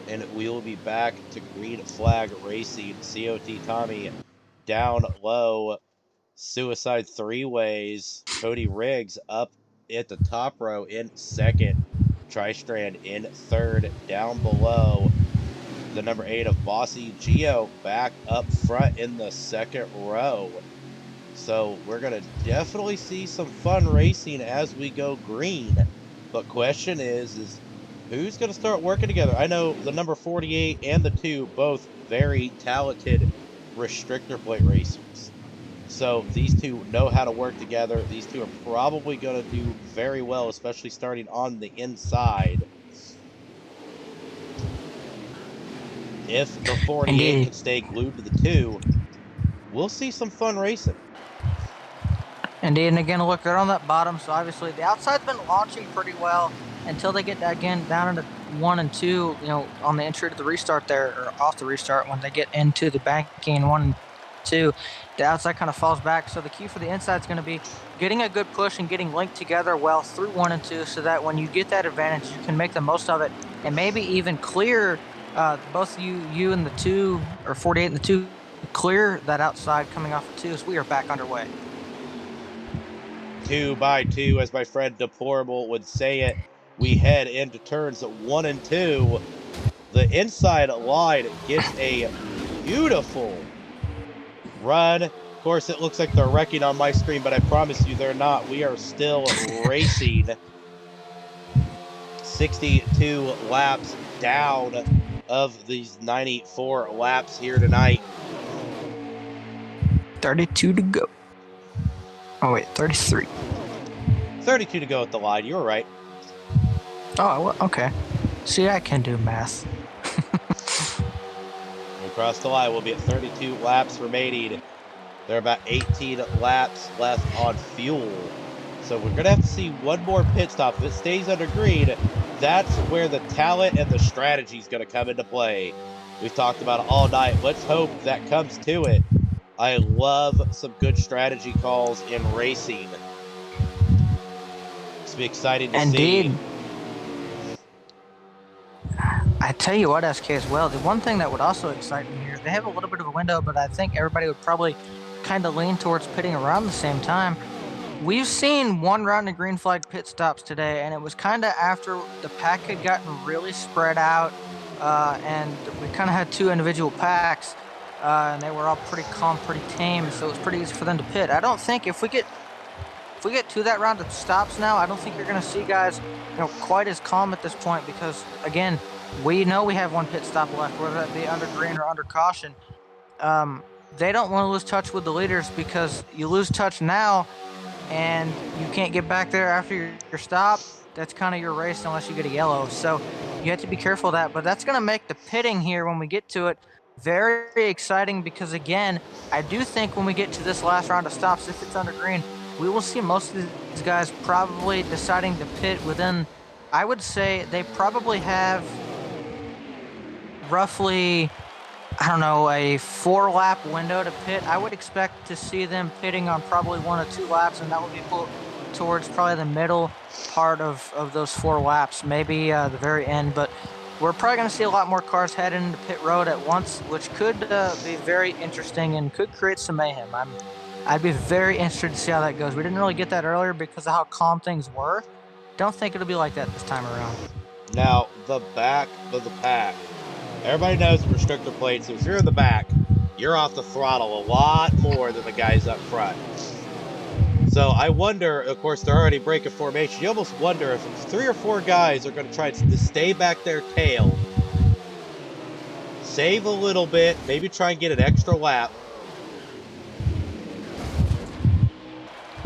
and we will be back to green flag racing. COT Tommy down low. Suicide three ways. Cody Riggs up at the top row in second. Tristrand in third. Down below, the number 8 of Bossy Geo back up front in the second row. So we're going to definitely see some fun racing as we go green. But question is who's going to start working together? I know the number 48 and the 2, both very talented restrictor plate racers. So these two know how to work together. These two are probably going to do very well, especially starting on the inside. If the 48 Indeed. can stay glued to the 2, we'll see some fun racing. Indeed, and again, look, they're on that bottom, so obviously the outside's been launching pretty well until they get, again, down into 1 and 2, you know, on the entry to the restart there, or off the restart, when they get into the banking 1 and 2, the outside kind of falls back. So the key for the inside is going to be getting a good push and getting linked together well through 1 and 2, so that when you get that advantage, you can make the most of it and maybe even clear both you and the 2, or 48 and the 2, clear that outside coming off the 2, as we are back underway. 2 by 2, as my friend Deplorable would say it. We head into turns 1 and 2. The inside line gets a beautiful run. Of course, it looks like they're wrecking on my screen, but I promise you they're not. We are still racing. 62 laps down of these 94 laps here tonight. 32 to go. Oh, wait, 33. 32 to go at the line. You were right. Oh, well, okay. See, I can do math. Across the line, we'll be at 32 laps remaining. There are about 18 laps left on fuel. So we're going to have to see one more pit stop. If it stays under green, that's where the talent and the strategy is going to come into play. We've talked about it all night. Let's hope that comes to it. I love some good strategy calls in racing. It's be exciting to see. Indeed. I tell you what, SK, as well, the one thing that would also excite me here, they have a little bit of a window, but I think everybody would probably kind of lean towards pitting around the same time. We've seen one round of green flag pit stops today, and it was kind of after the pack had gotten really spread out, and we kind of had 2 individual packs, and they were all pretty calm, pretty tame, so it was pretty easy for them to pit. I don't think if we get to that round of stops now, I don't think you're going to see guys, you know, quite as calm at this point, because again, we know we have 1 pit stop left, whether that be under green or under caution. They don't want to lose touch with the leaders, because you lose touch now and you can't get back there after your stop. That's kind of your race unless you get a yellow. So you have to be careful of that. But that's going to make the pitting here, when we get to it, very exciting, because again, I do think when we get to this last round of stops, if it's under green, we will see most of these guys probably deciding to pit within, I would say they probably have roughly, I don't know, a 4-lap window to pit. I would expect to see them pitting on probably 1 or 2 laps, and that would be towards probably the middle part of those 4 laps, maybe the very end. But we're probably going to see a lot more cars head into pit road at once, which could be very interesting and could create some mayhem. I'd be very interested to see how that goes. We didn't really get that earlier because of how calm things were. Don't think it'll be like that this time around. Now, the back of the pack. Everybody knows restrictor plates, so if you're in the back, you're off the throttle a lot more than the guys up front. So I wonder, of course, they're already breaking formation. You almost wonder if 3 or 4 guys are going to try to stay back their tail, save a little bit, maybe try and get an extra lap.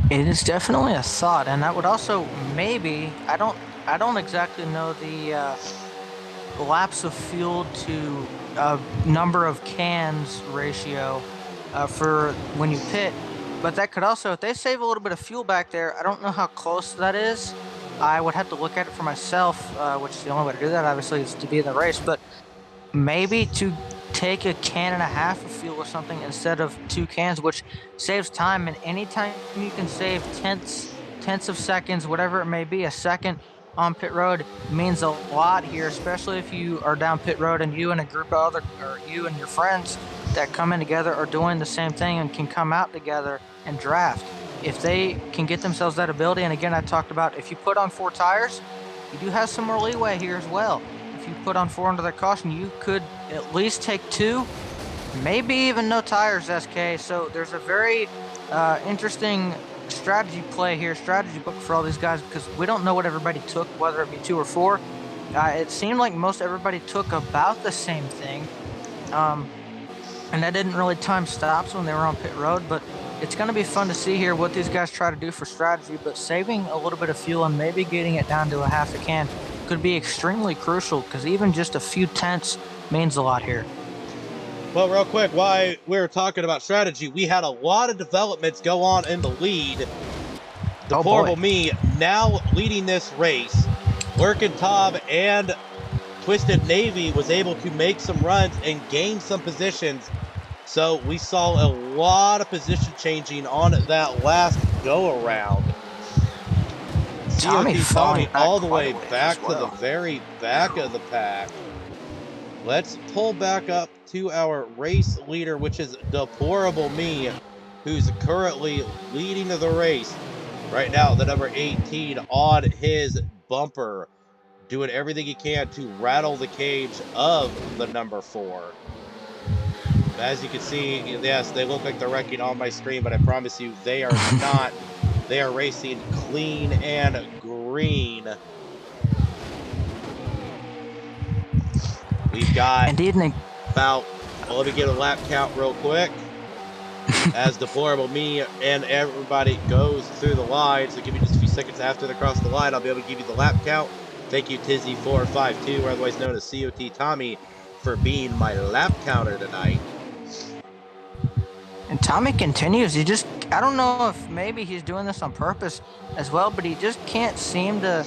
It is definitely a thought, and that would also maybe, I don't exactly know the laps of fuel to number of cans ratio for when you pit, but that could also, if they save a little bit of fuel back there, I don't know how close that is. I would have to look at it for myself, which is the only way to do that, obviously, is to be in the race, but maybe to take a can and a half of fuel or something instead of 2 cans, which saves time, and anytime you can save tenths of seconds, whatever it may be, a second, on pit road means a lot here, especially if you are down pit road and you and a group of or you and your friends that come in together are doing the same thing and can come out together and draft. If they can get themselves that ability, and again, I talked about if you put on 4 tires, you do have some more leeway here as well. If you put on 4 under their caution, you could at least take 2, maybe even no tires, SK. So there's a very interesting strategy play here, strategy book for all these guys, because we don't know what everybody took, whether it be 2 or 4. It seemed like most everybody took about the same thing. And that didn't really time stops when they were on pit road, but it's going to be fun to see here what these guys try to do for strategy, but saving a little bit of fuel and maybe getting it down to a half a can could be extremely crucial, because even just a few tenths means a lot here. Well, real quick, while we were talking about strategy, we had a lot of developments go on in the lead. Deplorable Me now leading this race. Lurkin Tom and Twisted Navy was able to make some runs and gain some positions. So we saw a lot of position changing on that last go around. Tommy all the way back to the very back of the pack. Let's pull back up to our race leader, which is Deplorable Me, who's currently leading the race. Right now, the number 18 on his bumper, doing everything he can to rattle the cage of the number 4. As you can see, yes, they look like they're wrecking on my screen, but I promise you, they are not. They are racing clean and green. We've got about, well, let me get a lap count real quick. As Deplorable Me and everybody goes through the line. So give me just a few seconds after they cross the line, I'll be able to give you the lap count. Thank you, Tizzy452, or otherwise known as COT Tommy, for being my lap counter tonight. And Tommy continues. I don't know if maybe he's doing this on purpose as well, but he just can't seem to.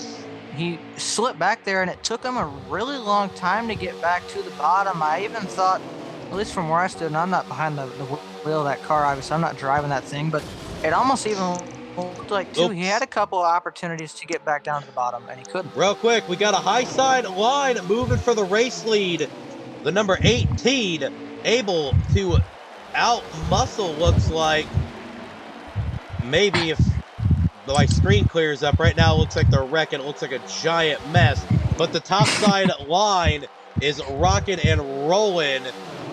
He slipped back there, and it took him a really long time to get back to the bottom. I even thought, at least from where I stood, and I'm not behind the wheel of that car, obviously, I'm not driving that thing, but it almost even looked like, too, he had a couple of opportunities to get back down to the bottom, and he couldn't. Real quick, we got a high side line moving for the race lead. The number 18 able to out-muscle, looks like. Maybe if my screen clears up. Right now, it looks like they're wrecking. It looks like a giant mess. But the top side line is rocking and rolling.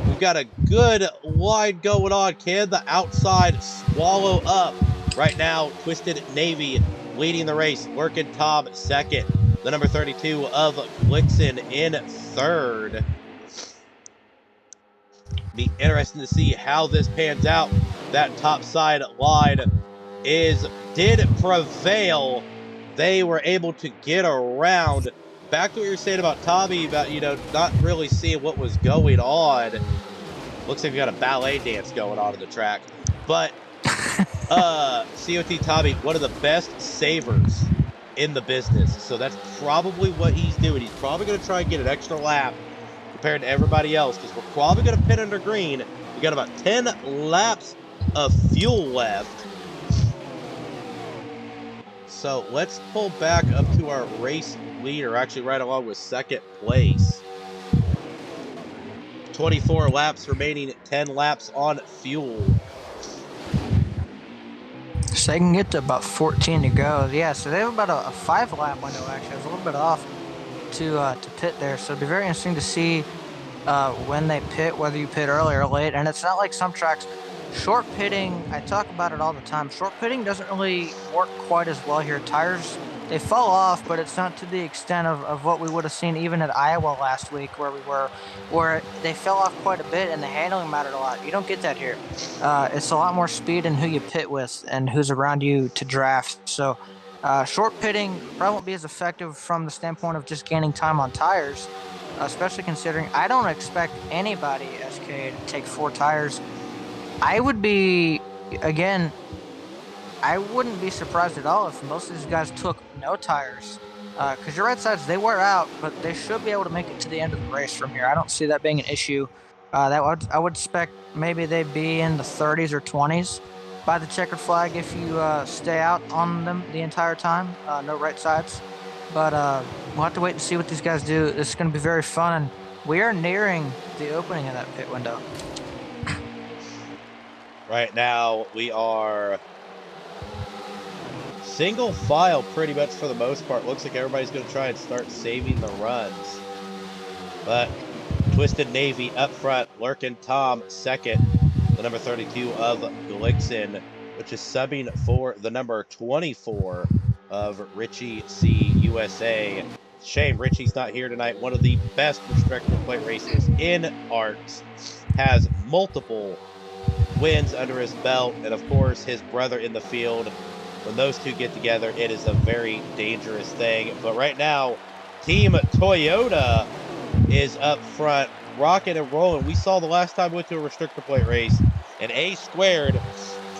We've got a good line going on. Can the outside swallow up? Right now, Twisted Navy leading the race. Lurkin Tom second. The number 32 of Blixen in third. Be interesting to see how this pans out. That top side line did prevail. They were able to get around. Back to what you were saying about Tommy, about, not really seeing what was going on. Looks like we got a ballet dance going on in the track. But COT Tommy, one of the best savers in the business. So that's probably what he's doing. He's probably going to try and get an extra lap compared to everybody else, because we're probably going to pit under green. We got about 10 laps of fuel left. So let's pull back up to our race leader, actually right along with second place. 24 laps remaining, 10 laps on fuel. So they can get to about 14 to go. Yeah, so they have about a 5-lap window, actually. I was a little bit off to pit there. So it'd be very interesting to see when they pit, whether you pit early or late. And it's not like some tracks. Short pitting, I talk about it all the time. Short pitting doesn't really work quite as well here. Tires, they fall off, but it's not to the extent of what we would have seen even at Iowa last week, where they fell off quite a bit and the handling mattered a lot. You don't get that here. It's a lot more speed in who you pit with and who's around you to draft. So short pitting probably won't be as effective from the standpoint of just gaining time on tires, especially considering I don't expect anybody, SK, to take 4 tires. I would be, again, I wouldn't be surprised at all if most of these guys took no tires. Because your right sides, they wear out, but they should be able to make it to the end of the race from here. I don't see that being an issue. I would expect maybe they'd be in the 30s or 20s by the checkered flag if you stay out on them the entire time. No right sides. But we'll have to wait and see what these guys do. This is going to be very fun, and we are nearing the opening of that pit window. Right now, we are single file pretty much for the most part. Looks like everybody's going to try and start saving the runs. But Twisted Navy up front, Lurkin Tom second, the number 32 of Glixen, which is subbing for the number 24 of Richie C. USA. Shame Richie's not here tonight. One of the best restrictor plate racers in ARCS, has multiple wins under his belt, and of course his brother in the field. When those two get together, it is a very dangerous thing. But right now, Team Toyota is up front, rocking and rolling. We saw the last time we went to a restrictor plate race, an A squared,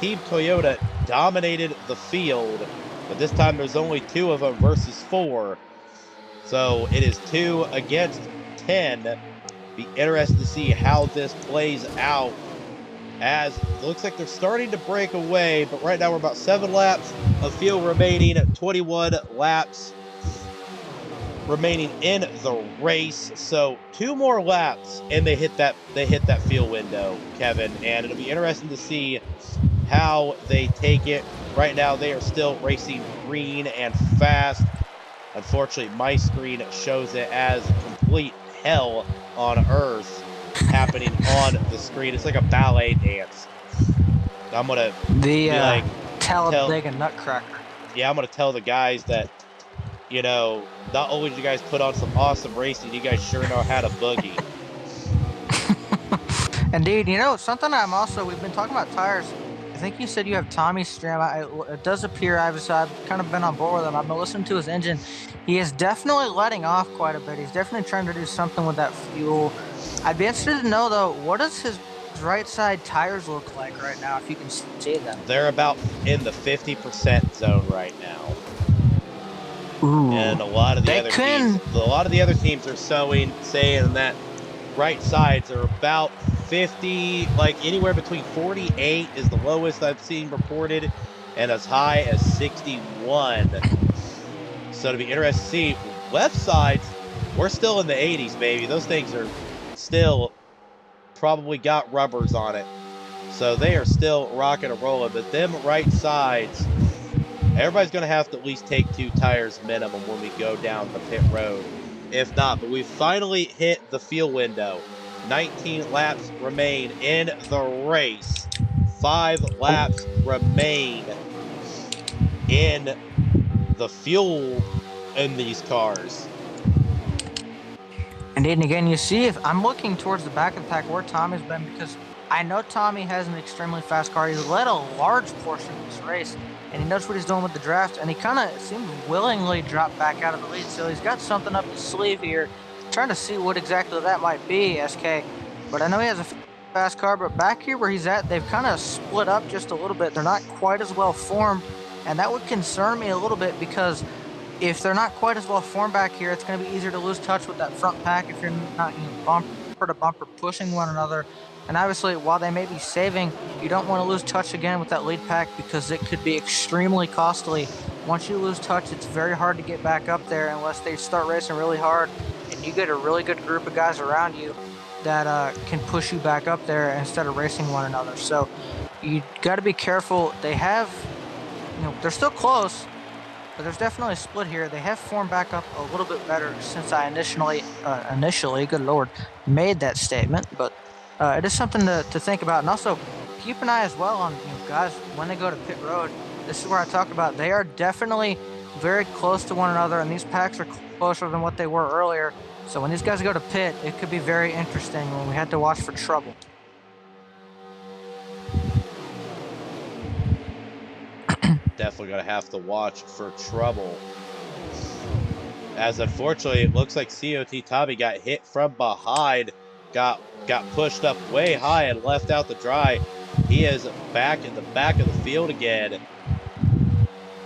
Team Toyota dominated the field, but this time there's only 2 of them versus 4. So it is 2 against 10. Be interested to see how this plays out, as it looks like they're starting to break away, but right now we're about 7 laps of field remaining, 21 laps remaining in the race. So 2 more laps and they hit that field window, Kevin, and it'll be interesting to see how they take it. Right now they are still racing green and fast. Unfortunately, my screen shows it as complete hell on earth happening on the screen. It's like a ballet dance. I'm gonna be like Talladega Nutcracker. Yeah, I'm gonna tell the guys that, you know, not only do you guys put on some awesome racing, you guys sure know how to boogie. Indeed. You know, something we've been talking about tires. I think you said you have Tommy's stream. It does appear I've kind of been on board with him. I've been listening to his engine. He is definitely letting off quite a bit. He's definitely trying to do something with that fuel. I'd be interested to know, though, what does his right side tires look like right now, if you can see them? They're about in the 50% zone right now. Ooh. And a lot of the other teams are saying that right sides are about 50, like anywhere between 48 is the lowest I've seen reported, and as high as 61. So to be interested to see, left sides, we're still in the 80s, baby. Those things are still probably got rubbers on it. So they are still rocking and rolling, but them right sides, everybody's going to have to at least take 2 tires minimum when we go down the pit road. If not, but we finally hit the field window. 19 laps remain in the race. 5 laps remain in the fuel in these cars. And then again, you see, if I'm looking towards the back of the pack where Tommy's been, because I know Tommy has an extremely fast car. He's led a large portion of this race, and he knows what he's doing with the draft, and he kind of seems willingly dropped back out of the lead. So he's got something up his sleeve here. Trying to see what exactly that might be, SK. But I know he has a fast car, but back here where he's at, they've kind of split up just a little bit. They're not quite as well formed, and that would concern me a little bit, because if they're not quite as well formed back here, it's going to be easier to lose touch with that front pack if you're not, bumper to bumper pushing one another. And obviously, while they may be saving, you don't want to lose touch again with that lead pack, because it could be extremely costly. Once you lose touch, it's very hard to get back up there unless they start racing really hard and you get a really good group of guys around you that can push you back up there instead of racing one another. So you got to be careful. They have, they're still close, but there's definitely a split here. They have formed back up a little bit better since I initially, good Lord, made that statement. But it is something to think about. And also keep an eye as well on guys when they go to pit road. This is where I talk about they are definitely very close to one another, and these packs are closer than what they were earlier. So when these guys go to pit, it could be very interesting when we had to watch for trouble. Definitely going to have to watch for trouble. As unfortunately, it looks like COT Tommy got hit from behind, got pushed up way high and left out to dry. He is back in the back of the field again.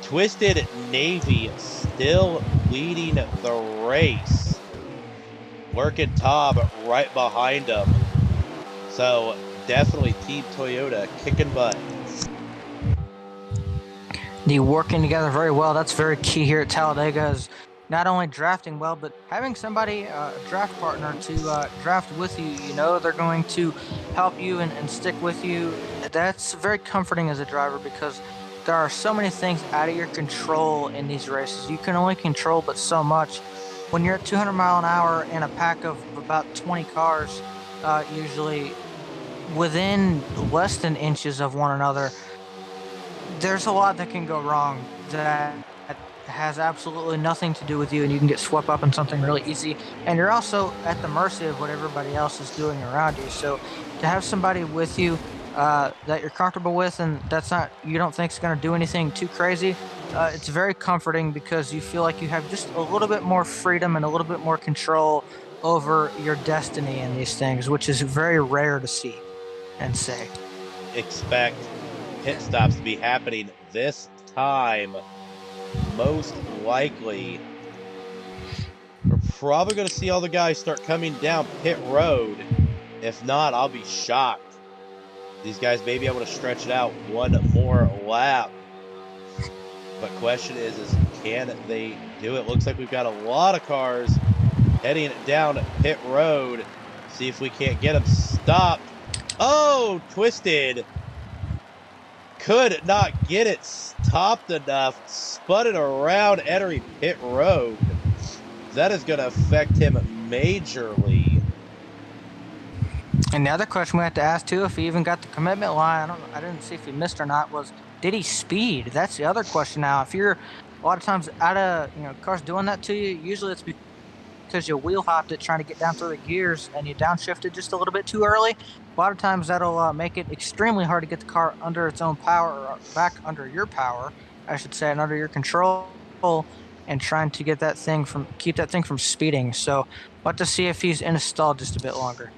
Twisted Navy still leading the race. Lurkin Tom right behind him. So definitely Team Toyota kicking butt. They're working together very well. That's very key here at Talladega. Is not only drafting well, but having somebody, a draft partner to draft with you. You know they're going to help you and stick with you. That's very comforting as a driver because there are so many things out of your control in these races. You can only control but so much. When you're at 200 mile an hour in a pack of about 20 cars, usually within less than inches of one another, there's a lot that can go wrong that has absolutely nothing to do with you, and you can get swept up in something really easy. And you're also at the mercy of what everybody else is doing around you. So to have somebody with you that you're comfortable with, and that's not you don't think is going to do anything too crazy, it's very comforting because you feel like you have just a little bit more freedom and a little bit more control over your destiny in these things, which is very rare to see and say. Expect pit stops to be happening this time. Most likely, we're probably going to see all the guys start coming down pit road. If not, I'll be shocked. These guys may be able to stretch it out one more lap. But question is can they do it? Looks like we've got a lot of cars heading down pit road. See if we can't get them stopped. Oh, twisted. Could not get it stopped enough. Spun it around entering pit road. That is going to affect him majorly. And the other question we have to ask too, if he even got the commitment line, I didn't see if he missed or not, was did he speed? That's the other question now. If you're a lot of times out of, cars doing that to you, usually it's because you wheel hopped it trying to get down through the gears and you downshifted just a little bit too early. A lot of times that'll make it extremely hard to get the car under its own power, or back under your power, I should say, and under your control, and trying to get that thing keep that thing from speeding. So we'll have to see if he's in a stall just a bit longer.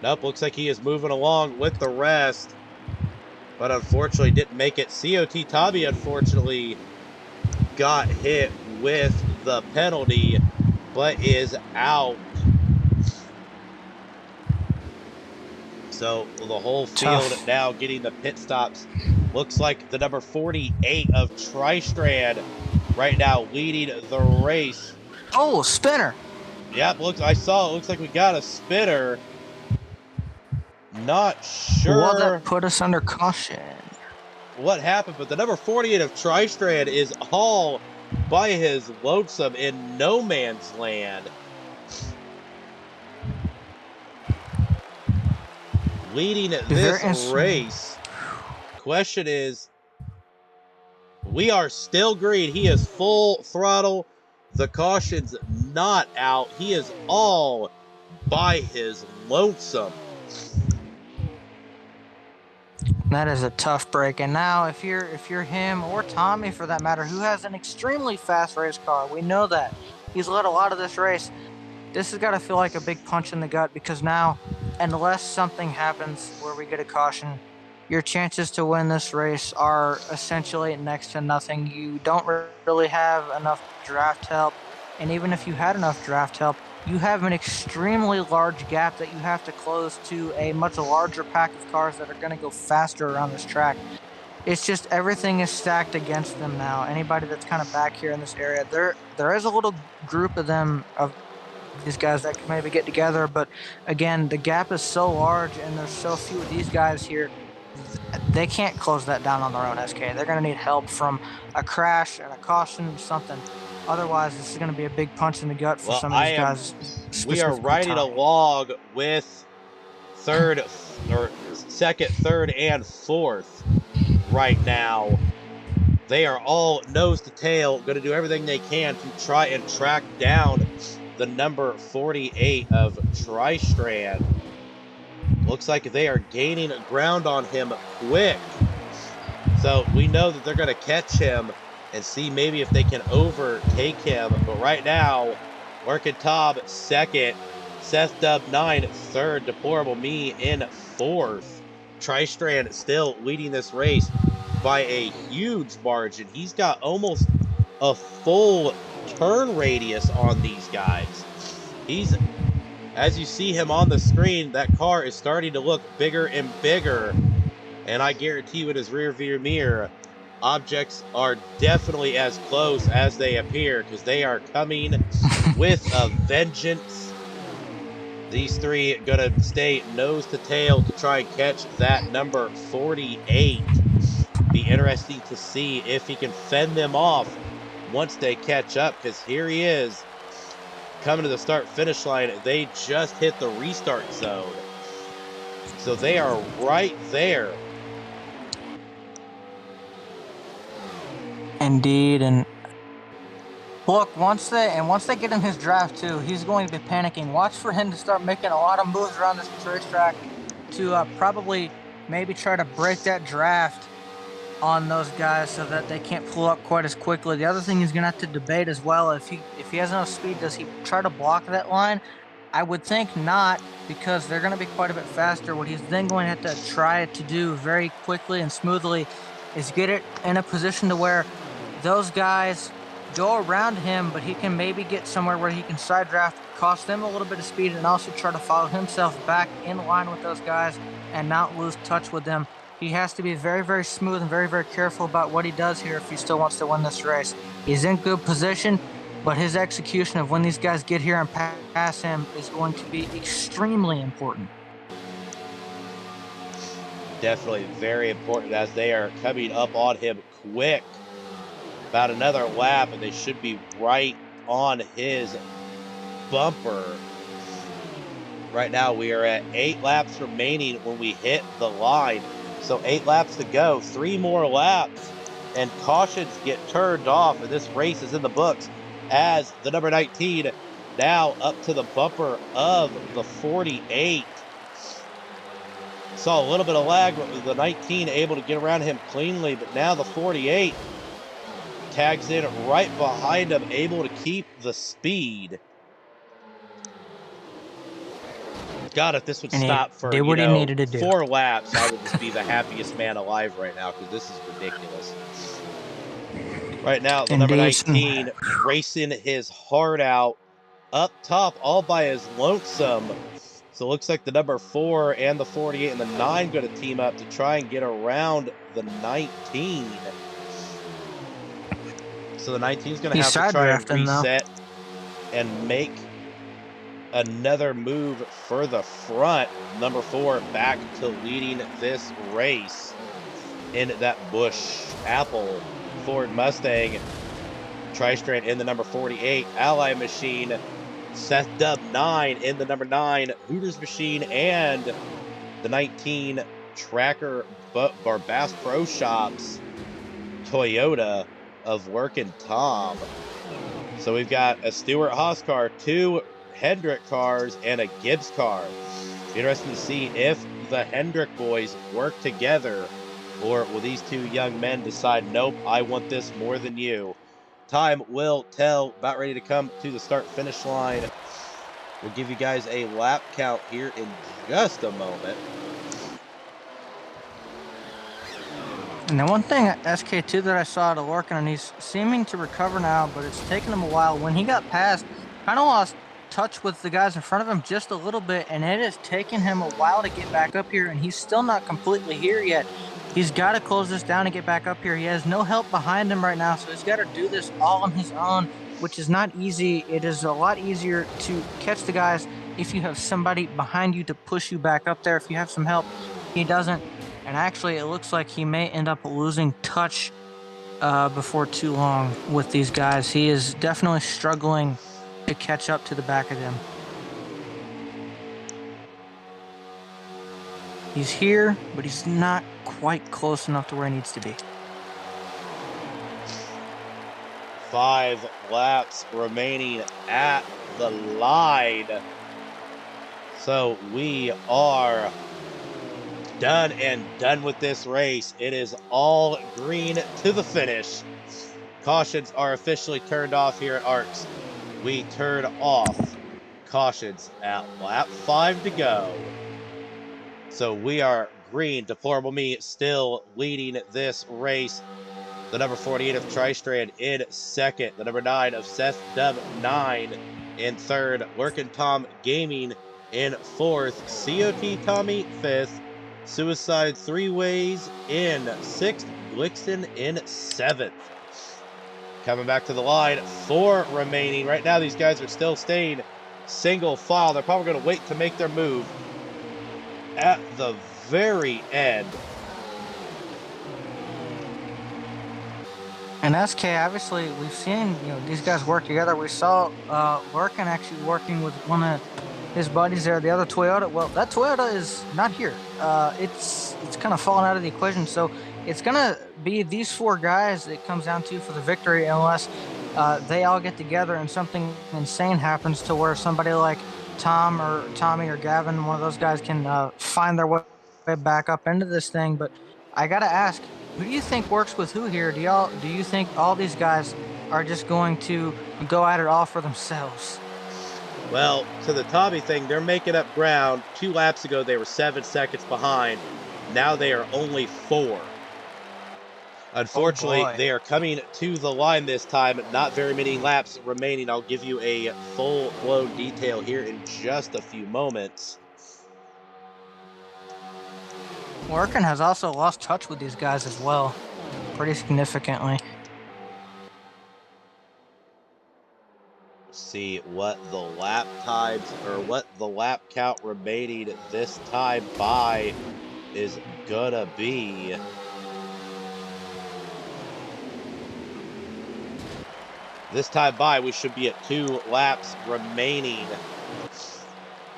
Nope, looks like he is moving along with the rest. But unfortunately didn't make it. COT Tommy unfortunately got hit with the penalty, but is out. So the whole field now getting the pit stops. Looks like the number 48 of Tristrand right now leading the race. Oh, spinner. Yep, I saw it. Looks like we got a spinner. Not sure. Well, that put us under caution. What happened, but the number 48 of Tristrand is all by his lonesome in no man's land. Leading this race. Question is, we are still green. He is full throttle. The caution's not out. He is all by his lonesome. That is a tough break. And now if you're him, or Tommy for that matter, who has an extremely fast race car, we know that. He's led a lot of this race. This has got to feel like a big punch in the gut, because now, unless something happens where we get a caution, your chances to win this race are essentially next to nothing. You don't really have enough draft help. And even if you had enough draft help, you have an extremely large gap that you have to close to a much larger pack of cars that are going to go faster around this track. It's just everything is stacked against them now. Anybody that's kind of back here in this area, there is a little group of them, of these guys that can maybe get together, but again, the gap is so large and there's so few of these guys here, they can't close that down on their own, SK. They're going to need help from a crash and a caution, something. Otherwise, this is going to be a big punch in the gut for some of these guys. We are riding along with second, third, and fourth right now. They are all nose to tail, going to do everything they can to try and track down the number 48 of Tristrand. Looks like they are gaining ground on him quick. So we know that they're going to catch him and see maybe if they can overtake him. But right now, Working Tom second, Seth Dub 9 third, Deplorable Me in fourth. Tristrand still leading this race by a huge margin. He's got almost a full turn radius on these guys. As you see him on the screen, that car is starting to look bigger and bigger. And I guarantee you in his rear view mirror, objects are definitely as close as they appear because they are coming with a vengeance. These three gonna stay nose to tail to try and catch that number 48. Be interesting to see if he can fend them off once they catch up, because here he is coming to the start finish line. They just hit the restart zone, so they are right there. Indeed, and look, once they get in his draft too, he's going to be panicking. Watch for him to start making a lot of moves around this racetrack to probably maybe try to break that draft on those guys so that they can't pull up quite as quickly. The other thing he's going to have to debate as well, if he has enough speed, does he try to block that line? I would think not, because they're going to be quite a bit faster. What he's then going to have to try to do very quickly and smoothly is get it in a position to where those guys go around him, but he can maybe get somewhere where he can side draft, cost them a little bit of speed, and also try to follow himself back in line with those guys and not lose touch with them. He has to be very, very smooth and very, very careful about what he does here if he still wants to win this race. He's in good position, but his execution of when these guys get here and pass him is going to be extremely important. Definitely very important as they are coming up on him quick. About another lap, and they should be right on his bumper. Right now, we are at 8 laps remaining when we hit the line. So 8 laps to go, 3 more laps, and cautions get turned off, and this race is in the books as the number 19 now up to the bumper of the 48. Saw a little bit of lag, but with the 19 able to get around him cleanly, but now the 48 tags in right behind him, able to keep the speed. God, if this would stop for, did what he needed to do. 4 laps, I would just be the happiest man alive right now, because this is ridiculous. Right now, the number 19 racing his heart out up top all by his lonesome. So it looks like the number 4 and the 48 and the 9 going to team up to try and get around the 19. So the 19 is going to have to try and reset and make another move for the front. Number 4 back to leading this race in that Busch Apple Ford Mustang Tri-Strand in the number 48 Ally Machine, Seth Dub 9 in the number 9 Hooters Machine, and the 19 Tracker Bass Pro Shops Toyota of Working Tom. So we've got a Stewart Haas car, 2 Hendrick cars, and a Gibbs car. Interesting to see if the Hendrick boys work together, or will these 2 young men decide, nope, I want this more than you. Time will tell. About ready to come to the start finish line. We'll give you guys a lap count here in just a moment. And the one thing at SK2 that I saw to working, and he's seeming to recover now, but it's taken him a while. When he got past, kind of lost touch with the guys in front of him just a little bit, and it has taken him a while to get back up here, and he's still not completely here yet. He's got to close this down and get back up here. He has no help behind him right now, so he's got to do this all on his own, which is not easy. It is a lot easier to catch the guys if you have somebody behind you to push you back up there. If you have some help, he doesn't. And actually, it looks like he may end up losing touch before too long with these guys. He is definitely struggling to catch up to the back of them. He's here, but he's not quite close enough to where he needs to be. 5 laps remaining at the line. So we are done with this race. It is all green to the finish. Cautions are officially turned off here at ARCS. We turn off cautions at lap 5 to go. So we are green. Deplorable Me still leading this race. The number 48 of Tri-Strand in second. The number 9 of Seth Dub 9 in third. Working Tom Gaming in fourth. COT Tommy fifth. Suicide Three Ways in 6th, Glixton in 7th. Coming back to the line, 4 remaining. Right now, these guys are still staying single file. They're probably going to wait to make their move at the very end. And SK, obviously, we've seen these guys work together. We saw Lurkin actually working with one of his buddies there, the other Toyota. Well, that Toyota is not here. It's kind of fallen out of the equation. So it's gonna be these 4 guys it comes down to for the victory, unless they all get together and something insane happens to where somebody like Tom or Tommy or Gavin, one of those guys, can find their way back up into this thing. But I gotta ask, who do you think works with who here? Do you think all these guys are just going to go at it all for themselves? Well, to the Tommy thing, they're making up ground. 2 laps ago, they were 7 seconds behind. Now they are only 4. Oh Unfortunately, boy. they are coming to the line this time. Not very many laps remaining. I'll give you a full-blown detail here in just a few moments. Lurkin has also lost touch with these guys as well, pretty significantly. See what the lap times or what the lap count remaining this time by is gonna be. This time by, we should be at 2 laps remaining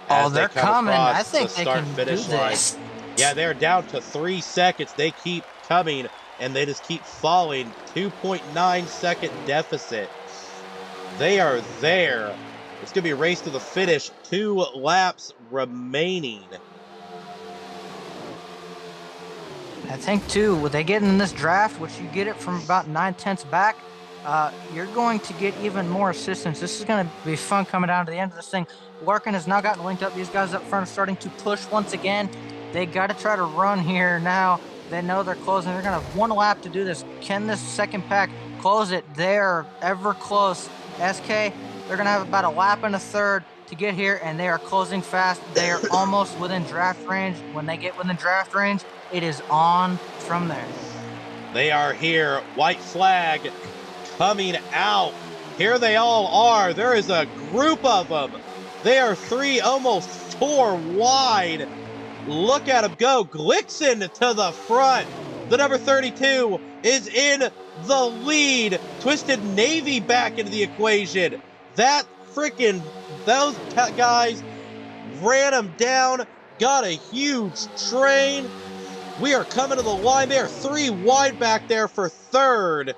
Oh, as they they're come coming. I across the think they can do start-finish line. this. Yeah, they're down to 3 seconds. They keep coming, and they just keep falling. 2.9-second deficit. They are there. It's going to be a race to the finish. 2 laps remaining. I think too, when they get in this draft, which you get it from about 9/10 back, you're going to get even more assistance. This is going to be fun coming down to the end of this thing. Larkin has now gotten linked up. These guys up front are starting to push once again. They got to try to run here now. They know they're closing. They're going to have 1 lap to do this. Can this second pack close it? They're ever close. SK, they're going to have about a lap and a third to get here, and they are closing fast. They are almost within draft range. When they get within draft range, it is on from there. They are here. White flag coming out. Here they all are. There is a group of them. They are 3, almost 4 wide. Look at them go. Glixon to the front. The number 32 is in the lead. Twisted Navy back into the equation. Those guys ran them down. Got a huge train. We are coming to the line. They are 3 wide back there for third.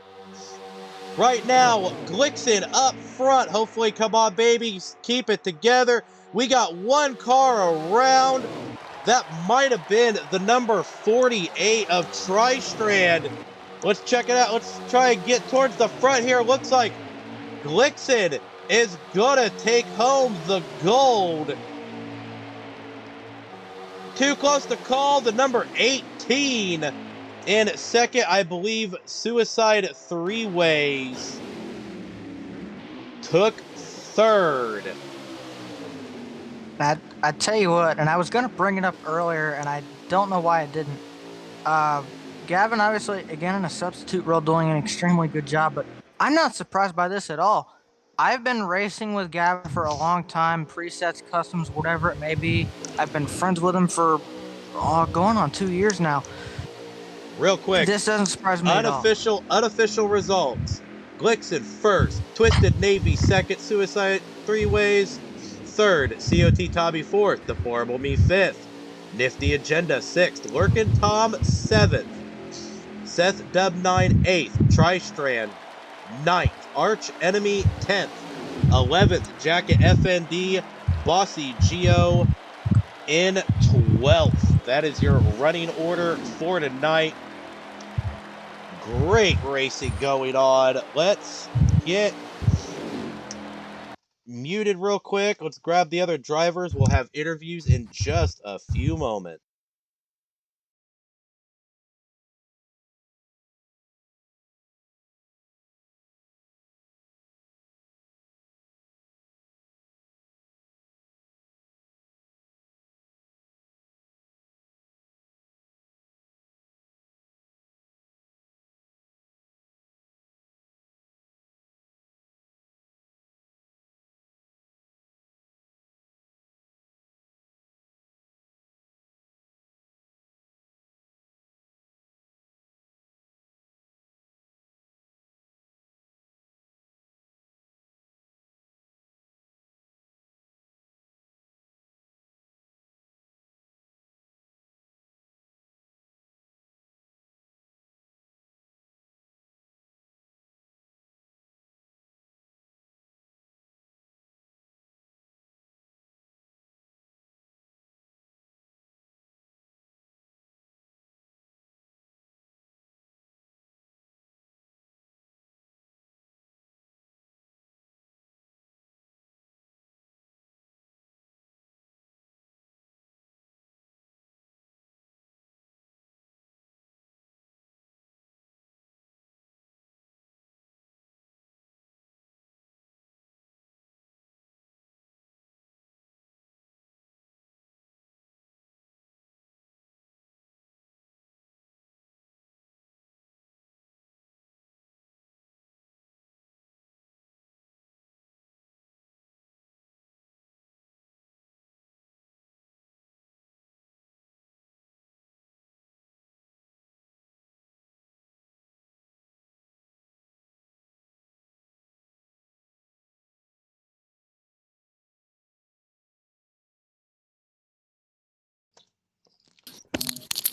Right now, Glixon up front. Hopefully, come on, babies. Keep it together. We got 1 car around. That might have been the number 48 of Tri-Strand. Let's check it out. Let's try and get towards the front here. Looks like Glixon is going to take home the gold. Too close to call. The number 18 in second, I believe, Suicide Three Ways took third. I tell you what, and I was going to bring it up earlier, and I don't know why I didn't. Gavin, obviously, again, in a substitute role, doing an extremely good job, but I'm not surprised by this at all. I've been racing with Gavin for a long time, presets, customs, whatever it may be. I've been friends with him for going on 2 years now. Real quick, This doesn't surprise me at all. Unofficial results. Glixon first, Twisted Navy second, Suicide Three Ways third, COT Tommy fourth, Deplorable Me fifth, Nifty Agenda sixth, Lurkin Tom seventh, Seth Dub9 8th, Tri-Strand 9th, Arch Enemy 10th, 11th, Jacket FND, Bossy Geo in 12th. That is your running order for tonight. Great racing going on. Let's get muted real quick. Let's grab the other drivers. We'll have interviews in just a few moments.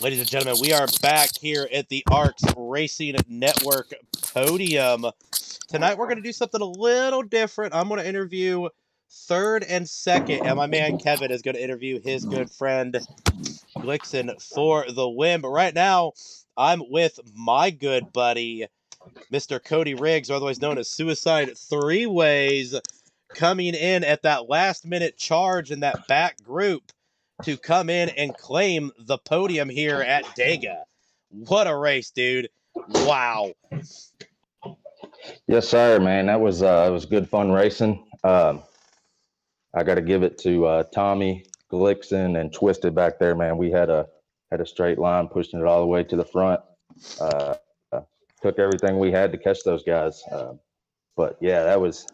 Ladies and gentlemen, we are back here at the ARCS Racing Network podium. Tonight we're going to do something a little different. I'm going to interview third and second, and my man Kevin is going to interview his good friend Glixen for the win. But right now, I'm with my good buddy, Mr. Cody Riggs, otherwise known as Suicide Three Ways, coming in at that last minute charge in that back group to come in and claim the podium here at Dega. What a race, dude. Wow. Yes, sir, man. That was it was good fun racing. I got to give it to Tommy Glixen and Twisted back there, man. We had a straight line, pushing it all the way to the front. Took everything we had to catch those guys. But yeah, that was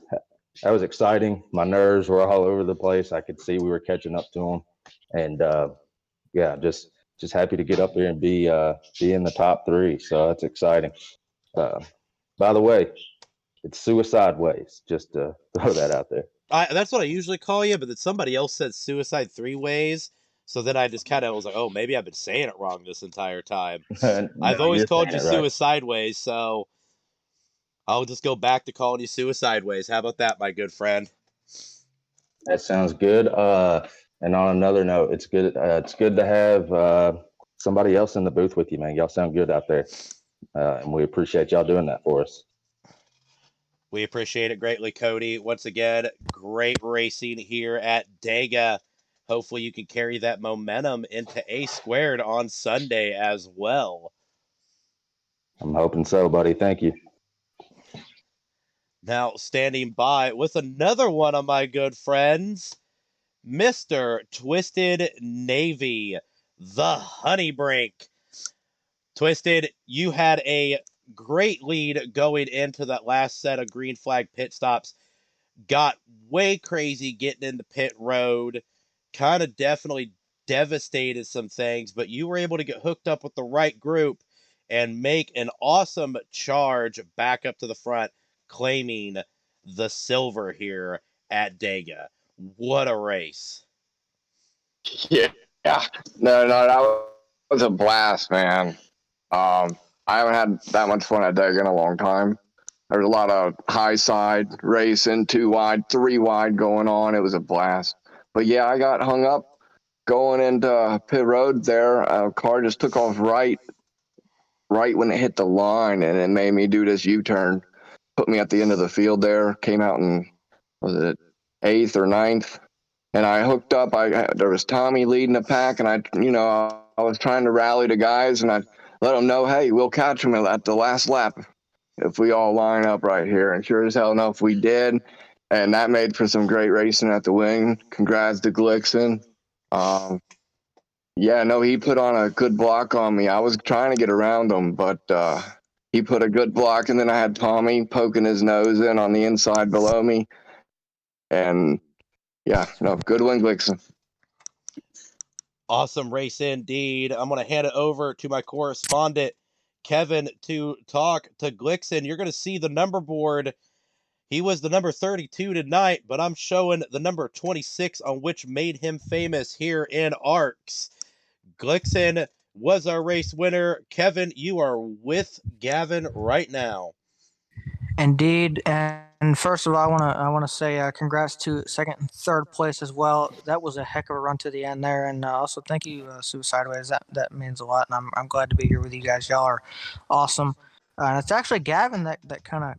exciting. My nerves were all over the place. I could see we were catching up to them, and yeah, just happy to get up there and be in the top three. So that's exciting. By the way, it's Suicide Ways. Just to throw that out there. That's what I usually call you, but then somebody else said Suicide Three Ways. So then I just kind of was like, oh, maybe I've been saying it wrong this entire time. No, I've always called you right. Suicide Ways, so I'll just go back to calling you Suicide Ways. How about that, my good friend? That sounds good. And on another note, it's good. It's good to have somebody else in the booth with you, man. Y'all sound good out there, and we appreciate y'all doing that for us. We appreciate it greatly, Cody. Once again, great racing here at Dega. Hopefully you can carry that momentum into A squared on Sunday as well. I'm hoping so, buddy. Thank you. Now, standing by with another one of my good friends, Mr. Twisted Navy, the Honey Brink. Twisted, you had a great lead going into that last set of green flag pit stops. Got way crazy getting in the pit road. Kind of definitely devastated some things, but you were able to get hooked up with the right group and make an awesome charge back up to the front, claiming the silver here at Dega. What a race. Yeah. No, that was a blast, man. I haven't had that much fun at Dega in a long time. There was a lot of high side racing, 2 wide, 3 wide going on. It was a blast. But yeah, I got hung up going into pit road there. A car just took off right when it hit the line, and it made me do this U-turn. Put me at the end of the field there. Came out in, was it 8th or 9th? And I hooked up. There was Tommy leading the pack, and I was trying to rally the guys, and I let them know, hey, we'll catch them at the last lap if we all line up right here. And sure as hell enough, we did. And that made for some great racing at the wing. Congrats to Glixen. Yeah, no, he put on a good block on me. I was trying to get around him, but he put a good block, and then I had Tommy poking his nose in on the inside below me. And yeah, no, good win, Glixen. Awesome race indeed. I'm going to hand it over to my correspondent, Kevin, to talk to Glixen. You're going to see the number board. He was the number 32 tonight, but I'm showing the number 26 on which made him famous here in ARCS. Glixen was our race winner. Kevin, you are with Gavin right now. Indeed, and first of all, I want to say congrats to second and third place as well. That was a heck of a run to the end there, and also thank you, Suicide Ways. That means a lot, and I'm glad to be here with you guys. Y'all are awesome. And it's actually Gavin that kind of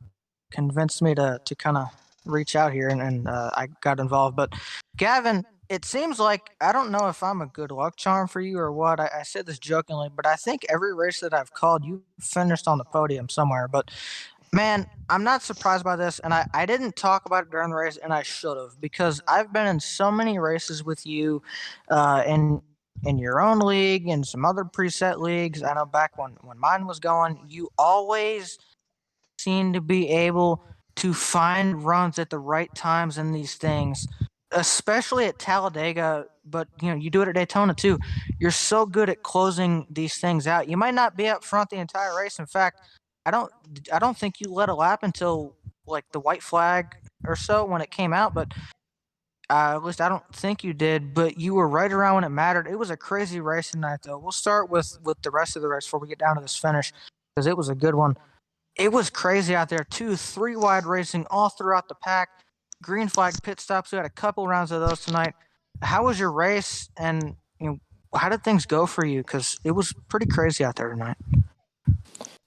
convinced me to kind of reach out here, and I got involved. But Gavin, it seems like I don't know if I'm a good luck charm for you or what. I said this jokingly, but I think every race that I've called, you finished on the podium somewhere. But man, I'm not surprised by this, and I didn't talk about it during the race, and I should have, because I've been in so many races with you in your own league and some other preset leagues. I know back when mine was going, you always seem to be able to find runs at the right times in these things, especially at Talladega, but you do it at Daytona too. You're so good at closing these things out. You might not be up front the entire race. In fact, I don't think you led a lap until like the white flag or so when it came out, but At least I don't think you did, but you were right around when it mattered. It was a crazy race tonight, though. We'll start with the rest of the race before we get down to this finish, because it was a good one. It was crazy out there. 2, 3 wide racing all throughout the pack. Green flag pit stops. We had a couple rounds of those tonight. How was your race, and how did things go for you? Because it was pretty crazy out there tonight.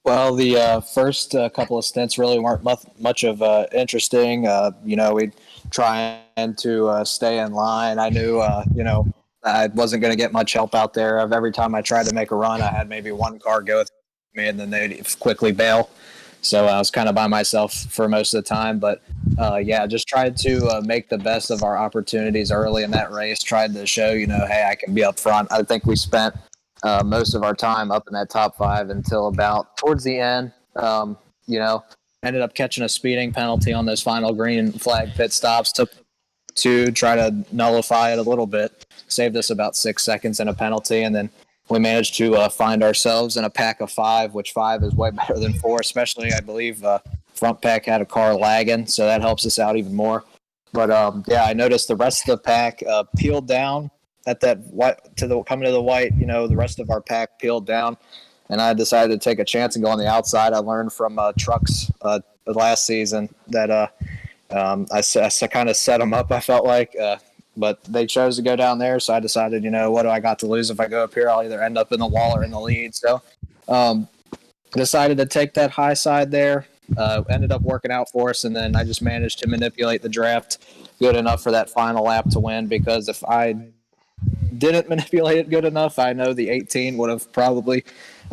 Well, the first couple of stints really weren't much of interesting. We trying to stay in line. I knew, I wasn't going to get much help out there. Every time I tried to make a run, I had maybe one car go with me, and then they'd quickly bail. So I was kind of by myself for most of the time. But, just tried to make the best of our opportunities early in that race. Tried to show, hey, I can be up front. I think we spent most of our time up in that top 5 until about towards the end. Ended up catching a speeding penalty on those final green flag pit stops. Took to try to nullify it a little bit. Saved us about 6 seconds in a penalty, and then we managed to find ourselves in a pack of 5, which 5 is way better than 4, especially I believe front pack had a car lagging, so that helps us out even more. But I noticed the rest of the pack peeled down at that coming to the white. The rest of our pack peeled down, and I decided to take a chance and go on the outside. I learned from trucks last season that I kind of set them up, I felt like, but they chose to go down there, so I decided, what do I got to lose? If I go up here, I'll either end up in the wall or in the lead. So decided to take that high side there. Ended up working out for us, and then I just managed to manipulate the draft good enough for that final lap to win, because if I didn't manipulate it good enough, I know the 18 would have probably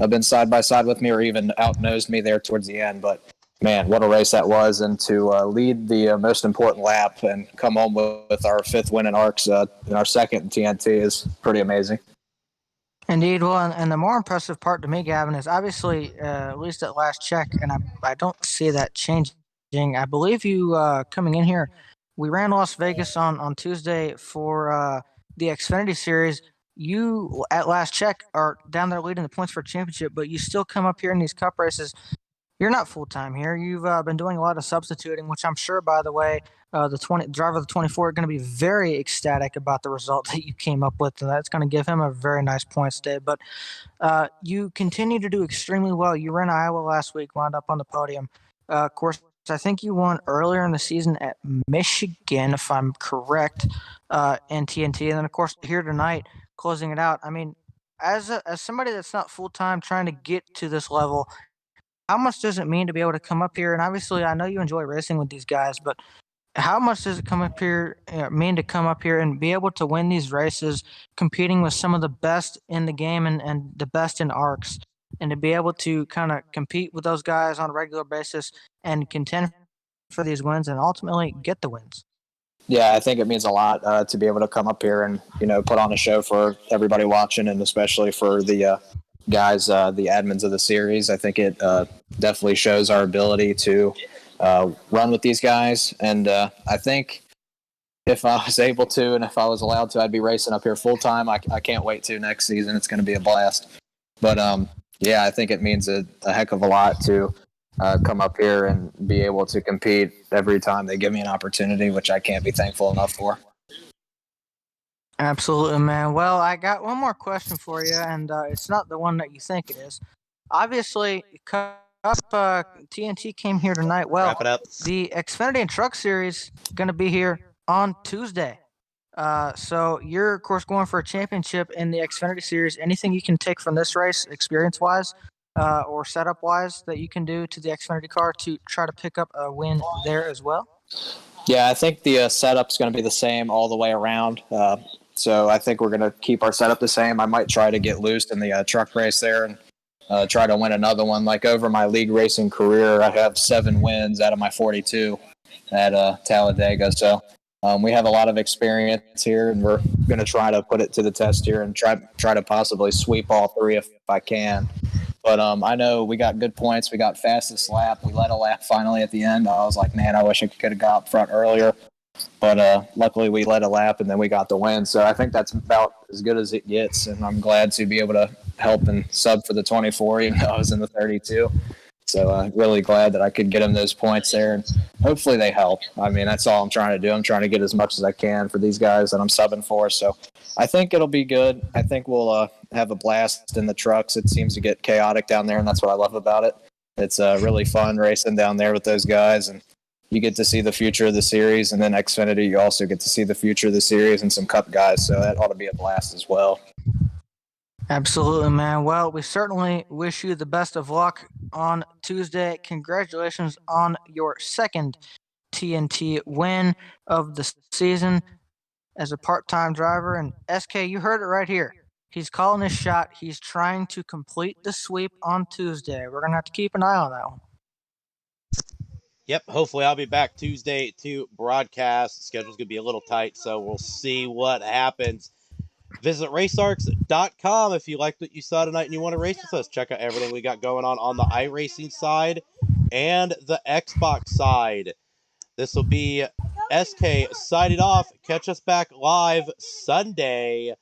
been side by side with me or even outnosed me there towards the end. But man, what a race that was, and to lead the most important lap and come home with our 5th win in ARCS and our 2nd in TNT is pretty amazing. Indeed. Well, and the more impressive part to me, Gavin, is obviously, at least at last check, and I don't see that changing. I believe you coming in here, we ran Las Vegas on Tuesday for the Xfinity Series. You, at last check, are down there leading the points for a championship, but you still come up here in these cup races. You're not full-time here. You've been doing a lot of substituting, which I'm sure, by the way, the driver of the 24 are going to be very ecstatic about the result that you came up with, and that's going to give him a very nice points day. But you continue to do extremely well. You ran Iowa last week, wound up on the podium. Of course, I think you won earlier in the season at Michigan, if I'm correct, in TNT. And then, of course, here tonight, closing it out. I mean, as somebody that's not full-time trying to get to this level, how much does it mean to be able to come up here? And obviously, I know you enjoy racing with these guys, but how much does it mean to come up here and be able to win these races, competing with some of the best in the game and the best in ARCS, and to be able to kind of compete with those guys on a regular basis and contend for these wins and ultimately get the wins? Yeah, I think it means a lot to be able to come up here and, put on a show for everybody watching, and especially for the guys, the admins of the series. I think it definitely shows our ability to run with these guys. And I think if I was able to and if I was allowed to, I'd be racing up here full time. I can't wait to next season. It's going to be a blast. But I think it means a heck of a lot to come up here and be able to compete every time they give me an opportunity, which I can't be thankful enough for. Absolutely, man. Well, I got one more question for you, and it's not the one that you think it is. Obviously, TNT came here tonight. Well, Wrap it up. the Xfinity and Truck Series going to be here on Tuesday. So you're, of course, going for a championship in the Xfinity Series. Anything you can take from this race, experience-wise or setup-wise, that you can do to the Xfinity car to try to pick up a win there as well? Yeah, I think the setup's going to be the same all the way around. So I think we're going to keep our setup the same. I might try to get loose in the truck race there and try to win another one. Like over my league racing career, I have 7 wins out of my 42 at Talladega. So we have a lot of experience here, and we're going to try to put it to the test here and try to possibly sweep all 3 if I can. But I know we got good points. We got fastest lap. We led a lap finally at the end. I was like, man, I wish I could have got up front earlier. But luckily we led a lap and then we got the win. So I think that's about as good as it gets. And I'm glad to be able to help and sub for the 24, even though I was in the 32. So really glad that I could get him those points there, and hopefully they help. I mean, that's all I'm trying to do. I'm trying to get as much as I can for these guys that I'm subbing for. So I think it'll be good. I think we'll have a blast in the trucks. It seems to get chaotic down there, and that's what I love about it. It's really fun racing down there with those guys, and you get to see the future of the series. And then Xfinity, you also get to see the future of the series and some Cup guys. So that ought to be a blast as well. Absolutely, man. Well, we certainly wish you the best of luck on Tuesday. Congratulations on your second TNT win of the season as a part-time driver. And SK, you heard it right here. He's calling his shot. He's trying to complete the sweep on Tuesday. We're going to have to keep an eye on that one. Yep, hopefully I'll be back Tuesday to broadcast. Schedule's going to be a little tight, so we'll see what happens. Visit racearcs.com if you liked what you saw tonight and you want to race with us. Check out everything we got going on the iRacing side and the Xbox side. This will be SK signing off. Catch us back live Sunday